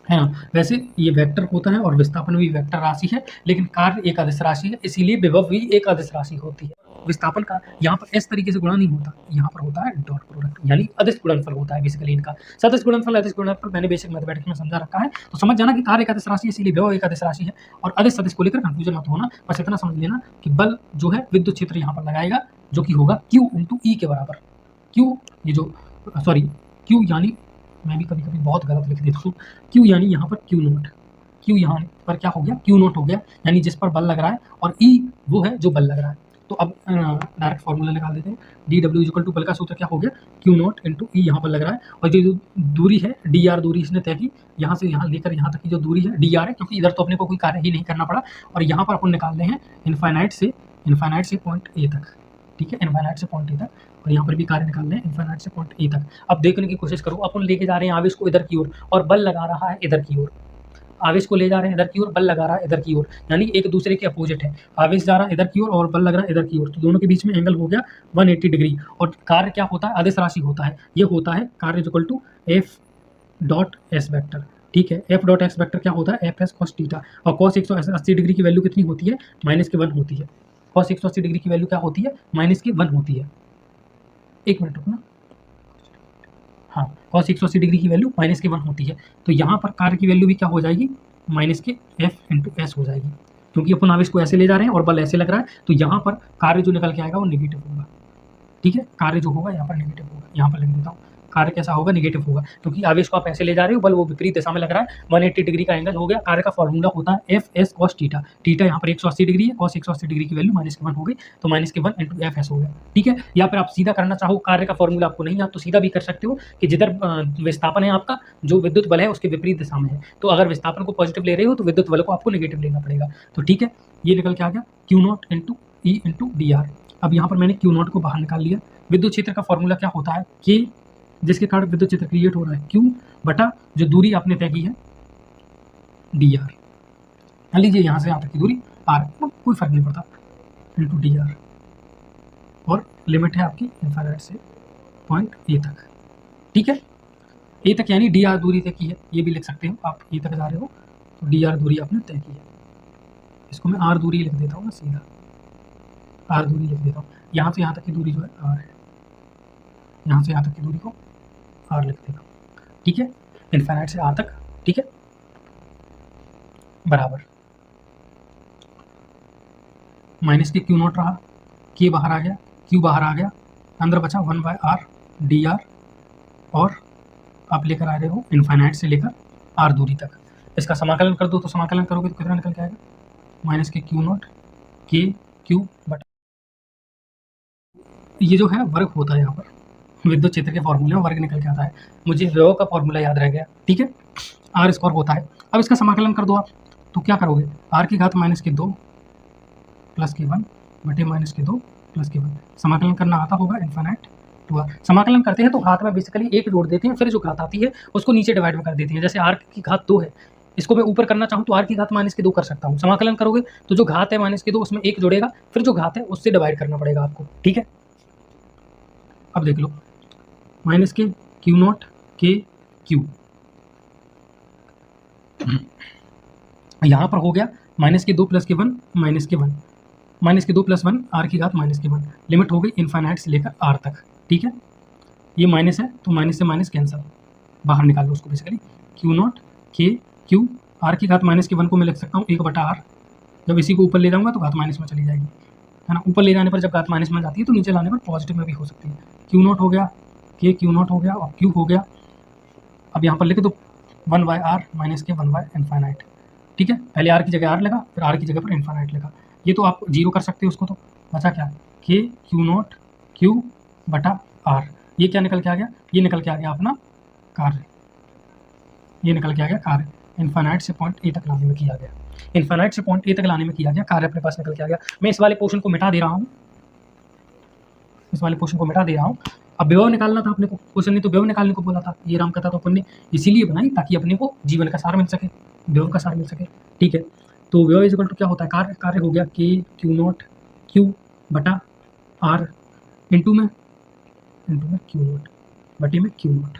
है ना। वैसे ये वेक्टर होता है और विस्थापन भी वेक्टर राशि है, लेकिन कार्य एक अदिश राशि है, इसीलिए विभव भी एक अदिश राशि होती है। विस्थापन का यहाँ पर इस तरीके से गुणा नहीं होता, यहाँ पर होता है डॉट प्रोडक्ट, यानी अदिश गुणनफल होता है बेसिकली इनका। सदिश गुणनफल, अदिश गुणनफल मैंने बेसिक मैथमेटिक्स में समझा रखा है, तो समझ जाना कि कार्य एक अदिश राशि है, इसीलिए व्यव एक अदिश राशि है। और अदिश सदिश को लेकर कंफ्यूजन मत होना, बस इतना समझ लेना कि बल जो है विद्युत क्षेत्र यहाँ पर लगाएगा, जो कि होगा Q इंटू ई के बराबर। Q ये जो सॉरी Q यानी मैं भी कभी कभी बहुत गलत लिख देता हूँ, Q यानी यहाँ पर Q नोट, Q यहाँ पर क्या हो गया Q नोट हो गया, यानी जिस पर बल लग रहा है, और E वो है जो बल लग रहा है। तो अब डायरेक्ट फॉर्मूला निकाल देते हैं, dw इक्वल टू बल का सूत्र क्या हो गया Q नोट इंटू ई यहाँ पर लग रहा है, और जो दूरी है dr दूरी इसने तय की, यहाँ से यहाँ लेकर यहाँ तक की जो दूरी है dr है, क्योंकि इधर तो अपने को कोई कार्य ही नहीं करना पड़ा, और यहाँ पर अपन निकाल रहे हैं इन्फाइनाइट से पॉइंट ए तक, ठीक है, इन्फाइनाइट से पॉइंट ए तक, और यहाँ पर भी कार्य निकाल रहे हैं इन्फाइनाइट से पॉइंट ए तक। अब देखने की कोशिश करो, अपन लेके जा रहे हैं आवेश को इधर की ओर, और बल लगा रहा है इधर की ओर, आवेश को ले जा रहे हैं इधर की ओर, बल लगा रहा है इधर की ओर, यानी एक दूसरे के अपोजिट है, आवेश जा रहा है इधर की ओर और बल लग रहा है इधर की ओर, तो दोनों के बीच में एंगल हो गया 180 डिग्री। और कार्य क्या होता है, अदिश राशि होता है, ये होता है कार्य equal to F dot S vector, ठीक है। एफ डॉट एक्स वेक्टर क्या होता है, एफ एस कॉस थीटा, और कॉस 180 डिग्री की वैल्यू कितनी होती है, -1 होती है। कॉस 180 डिग्री की वैल्यू क्या होती है, -1 होती है। एक मिनट रुकना, हाँ, cos 180 डिग्री की वैल्यू -1 होती है, तो यहाँ पर कार्य की वैल्यू भी क्या हो जाएगी, -f इंटू एस हो जाएगी, क्योंकि अपन आवेश को ऐसे ले जा रहे हैं और बल ऐसे लग रहा है, तो यहाँ पर कार्य जो निकल के आएगा वो नेगेटिव होगा, ठीक है, कार्य जो होगा यहाँ पर नेगेटिव होगा, यहाँ पर लिख देता हूँ, कार्य कैसा होगा, नेगेटिव होगा, क्योंकि आवेश को आप ऐसे ले जा रहे हो, बल वो विपरीत दिशा में लग रहा है, 180 डिग्री का एंगल हो गया। कार्य का फॉर्मूला होता है F S cos theta, theta यहाँ पर 180 डिग्री है, कॉस 180 डिग्री की वैल्यू -1 हो गई, तो -1 इंटू एफ एस हो गया, ठीक है। या फिर आप सीधा करना चाहो, कार्य का फॉर्मूला आपको नहीं, आप तो सीधा भी कर सकते हो कि जिधर विस्थापन है आपका, जो विद्युत बल है उसके विपरीत दिशा में है, तो अगर विस्थापन को पॉजिटिव ले रहे हो तो विद्युत बल को आपको नेगेटिव लेना पड़ेगा, तो ठीक है, ये निकल के आ गया Q not into E into D R. अब यहाँ पर मैंने Q नॉट को बाहर निकाल लिया। विद्युत क्षेत्र का फॉर्मूला क्या होता है, कि जिसके कारण विद्युत क्षेत्र क्रिएट हो रहा है, Q बटा जो दूरी आपने तय की है डी आर, मान लीजिए यहाँ से यहाँ तक की दूरी R, कोई फर्क नहीं पड़ता, इंटू डी आर, और लिमिट है आपकी इन्फाइनाइट से पॉइंट ए तक, ठीक है, ए तक यानी डी आर दूरी तय की है, ये भी लिख सकते हो आप, ए तक जा रहे हो तो डी आर दूरी आपने तय की है, इसको मैं R दूरी लिख देता हूँ, मैं सीधा R दूरी लिख देता हूँ, यहाँ से यहाँ तक की दूरी जो है R है, यहाँ से यहाँ तक की दूरी को R लिख देता हूँ, ठीक है, इन्फाइनाइट से R तक, ठीक है, बराबर माइनस के Q नॉट रहा, K बाहर आ गया, Q बाहर आ गया, अंदर बचा 1/R dr, और आप लेकर आ रहे हो इन्फाइनाइट से लेकर R दूरी तक। इसका समाकलन कर दो, तो समाकलन करोगे तो कितना निकल के आएगा, माइनस के Q नॉट के Q बटा, ये जो है वर्ग होता है, यहाँ पर विद्युत क्षेत्र के फॉर्मूले में वर्ग निकल के आता है, मुझे विभव का फॉर्मूला याद रह गया, ठीक है, R स्क्वायर होता है। अब इसका समाकलन कर दो आप, तो क्या करोगे, R की घात -2 प्लस के 1 बटे -2 प्लस के 1, समाकलन करना आता होगा इन्फाइनाइट टू R। समाकलन करते हैं तो हाथ में बेसिकली 1 जोड़ देते हैं, फिर जो घात आती है उसको नीचे डिवाइड में कर देते हैं, जैसे R की घात 2 है, इसको मैं ऊपर करना चाहूँ तो R की घात -2 कर सकता हूँ, समाकलन करोगे तो जो घात है -2 उसमें 1 जोड़ेगा, फिर जो घात है उससे डिवाइड करना पड़ेगा आपको, ठीक है। अब देख लो, माइनस के Q नॉट के Q, यहाँ पर हो गया -2 प्लस के 1 -1, -2 प्लस 1 R की घात -1, लिमिट हो गई इन्फाइनाइट से लेकर R तक, ठीक है, ये माइनस है तो माइनस से माइनस कैंसिल, बाहर निकाल लो उसको, बेसिकली Q नॉट के Q, R की घात -1 को मैं लिख सकता हूँ 1/R, जब इसी को ऊपर ले जाऊँगा तो घात माइनस में चली जाएगी, है ना, ऊपर ले जाने पर जब घात माइनस में जाती है तो नीचे लाने पर पॉजिटिव में भी हो सकती है। Q नॉट हो गया, के Q नॉट हो गया, और Q हो गया, अब यहाँ पर लिखे तो 1/R माइनस के 1/इन्फाइनाइट, ठीक है, पहले R की जगह R लगा, फिर R की जगह पर इन्फाइनाइट लगा, ये तो आप जीरो कर सकते हो उसको, तो बचा क्या, के Q नॉट Q बटा R, ये क्या निकल के आ गया, ये निकल के आ गया अपना कार्य, ये निकल के आ गया कार्य, इन्फाइनाइट से पॉइंट ए तक लाने में किया गया, इन्फाइनाइट से पॉइंट ए तक लाने में किया गया कार्य, अपने पास निकल के आ गया। मैं इस वाले पोर्शन को मिटा दे रहा हूँ, इस वाले पोर्शन को मिटा दे रहा हूँ। अब विभव निकालना था अपने को, क्वेश्चन ने तो विभव निकालने को बोला था, ये रामकथा तो अपन ने इसीलिए बनाई ताकि अपने को जीवन का सार मिल सके, विभव का सार मिल सके, ठीक है। तो विभव इज इक्वल टू क्या होता है, कार्य, कार्य हो गया के Q नॉट Q बटा R इंटू में Q नॉट बटे में Q नॉट,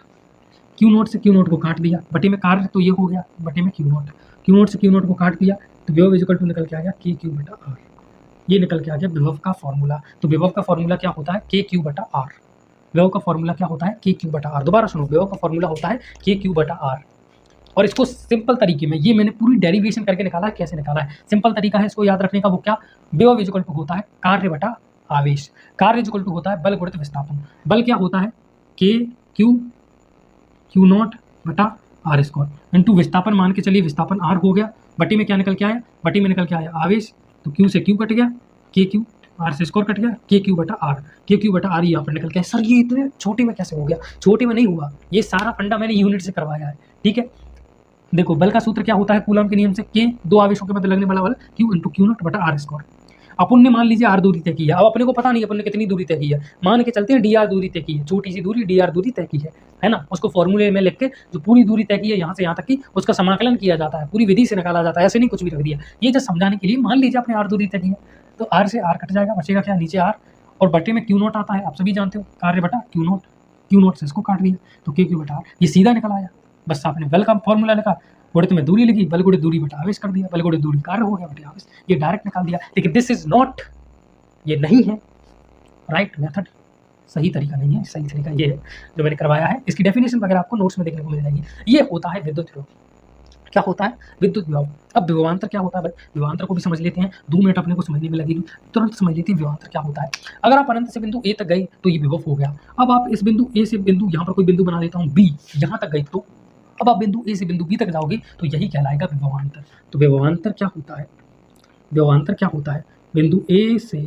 Q नॉट से Q नॉट को काट दिया, बटे में कार्य तो ये हो गया, बटे में Q नॉट से Q नॉट को काट दिया, तो विभव इज इक्वल टू निकल के आ गया के Q बटा R, ये निकल के आ गया विभव का फॉर्मूला। तो विभव का फॉर्मूला क्या होता है, KQ/R। विभव का फॉर्मूला क्या होता है, KQ/R। दोबारा सुनो, विभव का फॉर्मूला होता है KQ/R। और इसको सिंपल तरीके में, ये मैंने पूरी डेरिवेशन करके निकाला है, कैसे निकाला है, सिंपल तरीका है इसको याद रखने का। वो क्या, विभव इक्वल टू होता है कार्य बटा आवेश, कार्य इक्वल टू होता है बल गुणित विस्थापन। बल क्या होता है, Q0/R² इंटू विस्थापन, मान के चलिए विस्थापन R हो गया, बटी में क्या निकल के आया, बटी में निकल के आया आवेश, तो Q से Q कट गया, KQ, R से स्क्वायर कट गया, KQ/R। KQ/R यहाँ पर निकल के आया। सर ये इतने छोटे में कैसे हो गया, छोटे में नहीं हुआ, ये सारा फंडा मैंने यूनिट से करवाया है, ठीक है। देखो बल का सूत्र क्या होता है कूलम के नियम से, K दो आवेशों के मध्य लगने वाला बल, Q इंटू Q0/R²। अपन ने मान लीजिए R दूरी तय की है, अब अपने को पता नहीं अपन ने कितनी दूरी तय की है, मान के चलते हैं dr दूरी तय की है, छोटी सी दूरी dr दूरी तय की है ना। उसको फॉर्मूले में लिख के जो पूरी दूरी तय की है यहाँ से यहाँ तक की, उसका समाकलन किया जाता है, पूरी विधि से निकाला जाता है, ऐसे नहीं कुछ भी रख दिया। ये जब समझाने के लिए, मान लीजिए आपने R दूरी तय की है, तो R से R कट जाएगा, बचेगा क्या, नीचे R, और बटे में Q0 आता है, आप सभी जानते हो, कार्य बटा Q0, Q0 से इसको काट दिया, तो KQ/R ये सीधा निकल आया। बस आपने बल का फॉर्मूला लिखा, गुणित में दूरी लिखी, बल गुणित दूरी बटा आवेश कर दिया, बल गुणित दूरी कार्य हो गया बटे आवेश, ये डायरेक्ट निकाल दिया। लेकिन दिस इज नॉट, ये नहीं है राइट मेथड, सही तरीका नहीं है, सही तरीका ये है जो मैंने करवाया है। इसकी डेफिनेशन वगैरह आपको नोट्स में देखने को मिल जाएगी। ये होता है विद्युत विभव। क्या होता है, विद्युत विभव। अब विभवांतर क्या होता है भाई, विभवांतर को भी समझ लेते हैं, 2 मिनट अपने को समझने में लगेगी, तुरंत समझ लेते हैं विभवांतर क्या होता है। अगर आप अनंत से बिंदु ए तक गए तो ये विभव हो गया। अब आप इस बिंदु ए से बिंदु, यहाँ पर कोई बिंदु बना देता हूँ बी, यहाँ तक गए, तो अब आप बिंदु ए से बिंदु बी तक जाओगे तो यही कहलाएगा विभवांतर। तो विभवांतर क्या होता है, विभवांतर क्या होता है, बिंदु ए से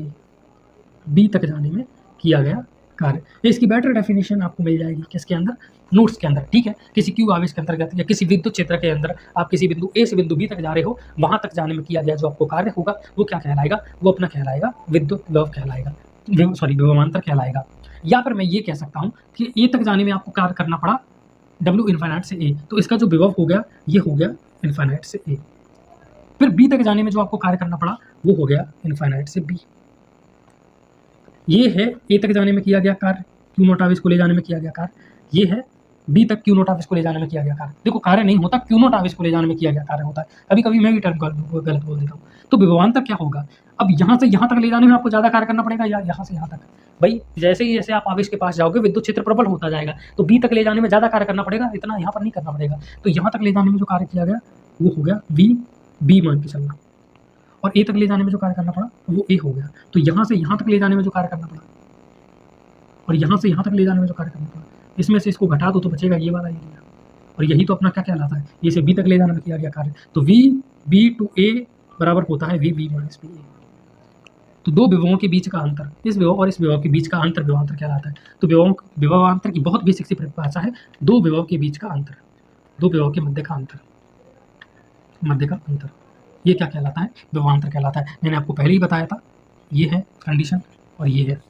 बी तक जाने में किया गया कार्य। इसकी बेटर डेफिनेशन आपको मिल जाएगी किसके अंदर, नोट्स के अंदर, ठीक है। किसी क्यू आवेश के अंतर्गत या किसी विद्युत क्षेत्र के अंदर आप किसी बिंदु ए से बिंदु बी तक जा रहे हो, वहां तक जाने में किया गया जो आपको कार्य होगा वो क्या कहलाएगा, वो अपना कहलाएगा विद्युत विभव कहलाएगा, सॉरी विभवांतर कहलाएगा। या फिर मैं ये कह सकता हूँ कि ए तक जाने में आपको कार्य करना पड़ा W इन्फाइनाइट से ए, तो इसका जो विभव हो गया ये हो गया इन्फाइनाइट से ए। फिर बी तक जाने में जो आपको कार्य करना पड़ा वो हो गया इन्फाइनाइट से बी। ये है ए तक जाने में किया गया कार्य, Q0 आवेश को ले जाने में किया गया कार्य। ये है बी तक Q0 आवेश को ले जाने में किया गया कार्य। देखो कार्य नहीं होता, Q0 आवेश को ले जाने में किया गया कार्य होता है। कभी कभी मैं भी टर्म गलत बोल देता हूँ। तो विभवांतर क्या होगा, अब यहाँ से यहाँ तक ले जाने में आपको ज़्यादा कार्य करना पड़ेगा या यहाँ से यहाँ तक। भाई जैसे ही जैसे आप आवेश के पास जाओगे विद्युत क्षेत्र प्रबल होता जाएगा, तो बी तक ले जाने में ज़्यादा कार्य करना पड़ेगा, इतना यहाँ पर नहीं करना पड़ेगा। तो यहाँ तक ले जाने में जो कार्य किया गया वो हो गया बी मान के चलना, और ए तक ले जाने में जो कार्य करना पड़ा वो ए हो गया। तो यहाँ से यहाँ तक ले जाने में जो कार्य करना पड़ा और यहाँ से यहाँ तक ले जाने में जो कार्य करना पड़ा, इसमें से इसको घटा दो तो बचेगा ये वाला एरिया, और यही तो अपना क्या कहलाता है, ये से बी तक ले जाने में किया गया कार्य। तो बी टू ए बराबर होता है बी माइनस बी ए। तो दो विभवों के बीच का अंतर, इस विभव और इस विभव के बीच का अंतर विभवांतर कहलाता है। तो विभवांतर की बहुत बेसिक सी परिभाषा है, दो विभव के बीच का अंतर, दो विभव के मध्य का अंतर, मध्य का अंतर, ये क्या कहलाता है, विभवांतर कहलाता है। मैंने आपको पहले ही बताया था, ये है कंडीशन और ये है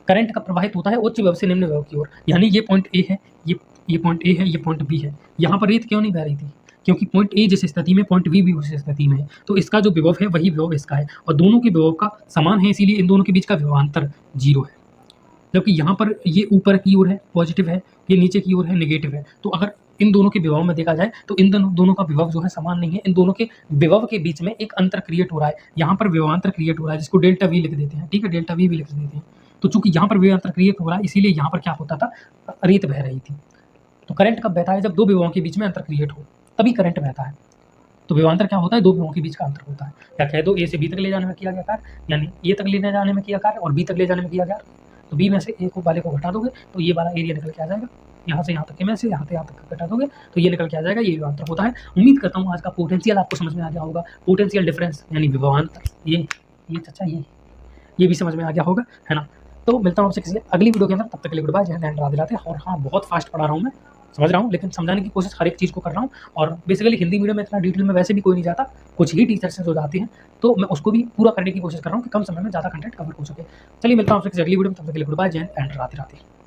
करंट का प्रवाहित होता है उच्च विभव से निम्न विभव की ओर। यानी ये पॉइंट ए है, ये पॉइंट ए है, ये पॉइंट बी है। यहाँ पर रेत क्यों नहीं बह रही थी, क्योंकि पॉइंट ए जिस स्थिति में पॉइंट बी भी उस स्थिति में है, तो इसका जो विभव है वही विभव इसका है, और दोनों के विभव का समान है, इसीलिए इन दोनों के बीच का विभवांतर 0 है। जबकि यहाँ पर ये ऊपर की ओर है पॉजिटिव है, ये नीचे की ओर है नेगेटिव है। तो अगर इन दोनों के विभव में देखा जाए तो इन दोनों का विभव जो है समान नहीं है, इन दोनों के विभव के बीच में एक अंतर क्रिएट हो रहा है। यहाँ पर विभवांतर क्रिएट हो रहा है जिसको डेल्टा वी लिख देते हैं, ठीक है, डेल्टा वी भी लिख देते हैं। तो चूंकि यहाँ पर विभवांतर क्रिएट हो रहा है, इसीलिए यहाँ पर क्या होता था, रेत बह रही थी। तो करंट कब बहता है, जब दो विभवों के बीच में अंतर क्रिएट हो, तभी करंट बहता है। तो विभवांतर क्या होता है, दो विभवों के बीच का अंतर होता है। या कह दो ए से बी तक ले जाने में किया गया कार्य, यानी ए तक ले जाने में किया कार्य और बी तक ले जाने में किया कार्य। तो बी में से ए को वाले को घटा दोगे तो ये वाला एरिया निकल के आ जाएगा, यहाँ से यहाँ तक के में से यहाँ से यहाँ तक घटा दोगे तो ये निकल के आ जाएगा, ये विभवांतर होता है। उम्मीद करता हूँ आज का पोटेंशियल आपको समझ में आ गया होगा। पोटेंशियल डिफरेंस यानी विभवांतर, ये अच्छा ये भी समझ में आ गया होगा, है ना। तो मिलता हूँ आपसे किसी अगली वीडियो के अंदर, तब तक के लिए गुड बाय, जय हिंद, राधे राधे। और हाँ, बहुत फास्ट पढ़ा रहा हूँ मैं, समझ रहा हूँ, लेकिन समझाने की कोशिश हर एक चीज़ को कर रहा हूँ। और बेसिकली हिंदी मीडियम में इतना डिटेल में वैसे भी कोई नहीं जाता, कुछ ही टीचर्स हैं जो जाते हैं, तो मैं उसको भी पूरा करने की कोशिश कर रहा हूँ कि कम समय में ज़्यादा कंटेंट कवर हो सके। चलिए मिलता हूँ आपसे किसी अगली वीडियो में, तब तक के लिए गुड बाय, जय हिंद, राधे राधे।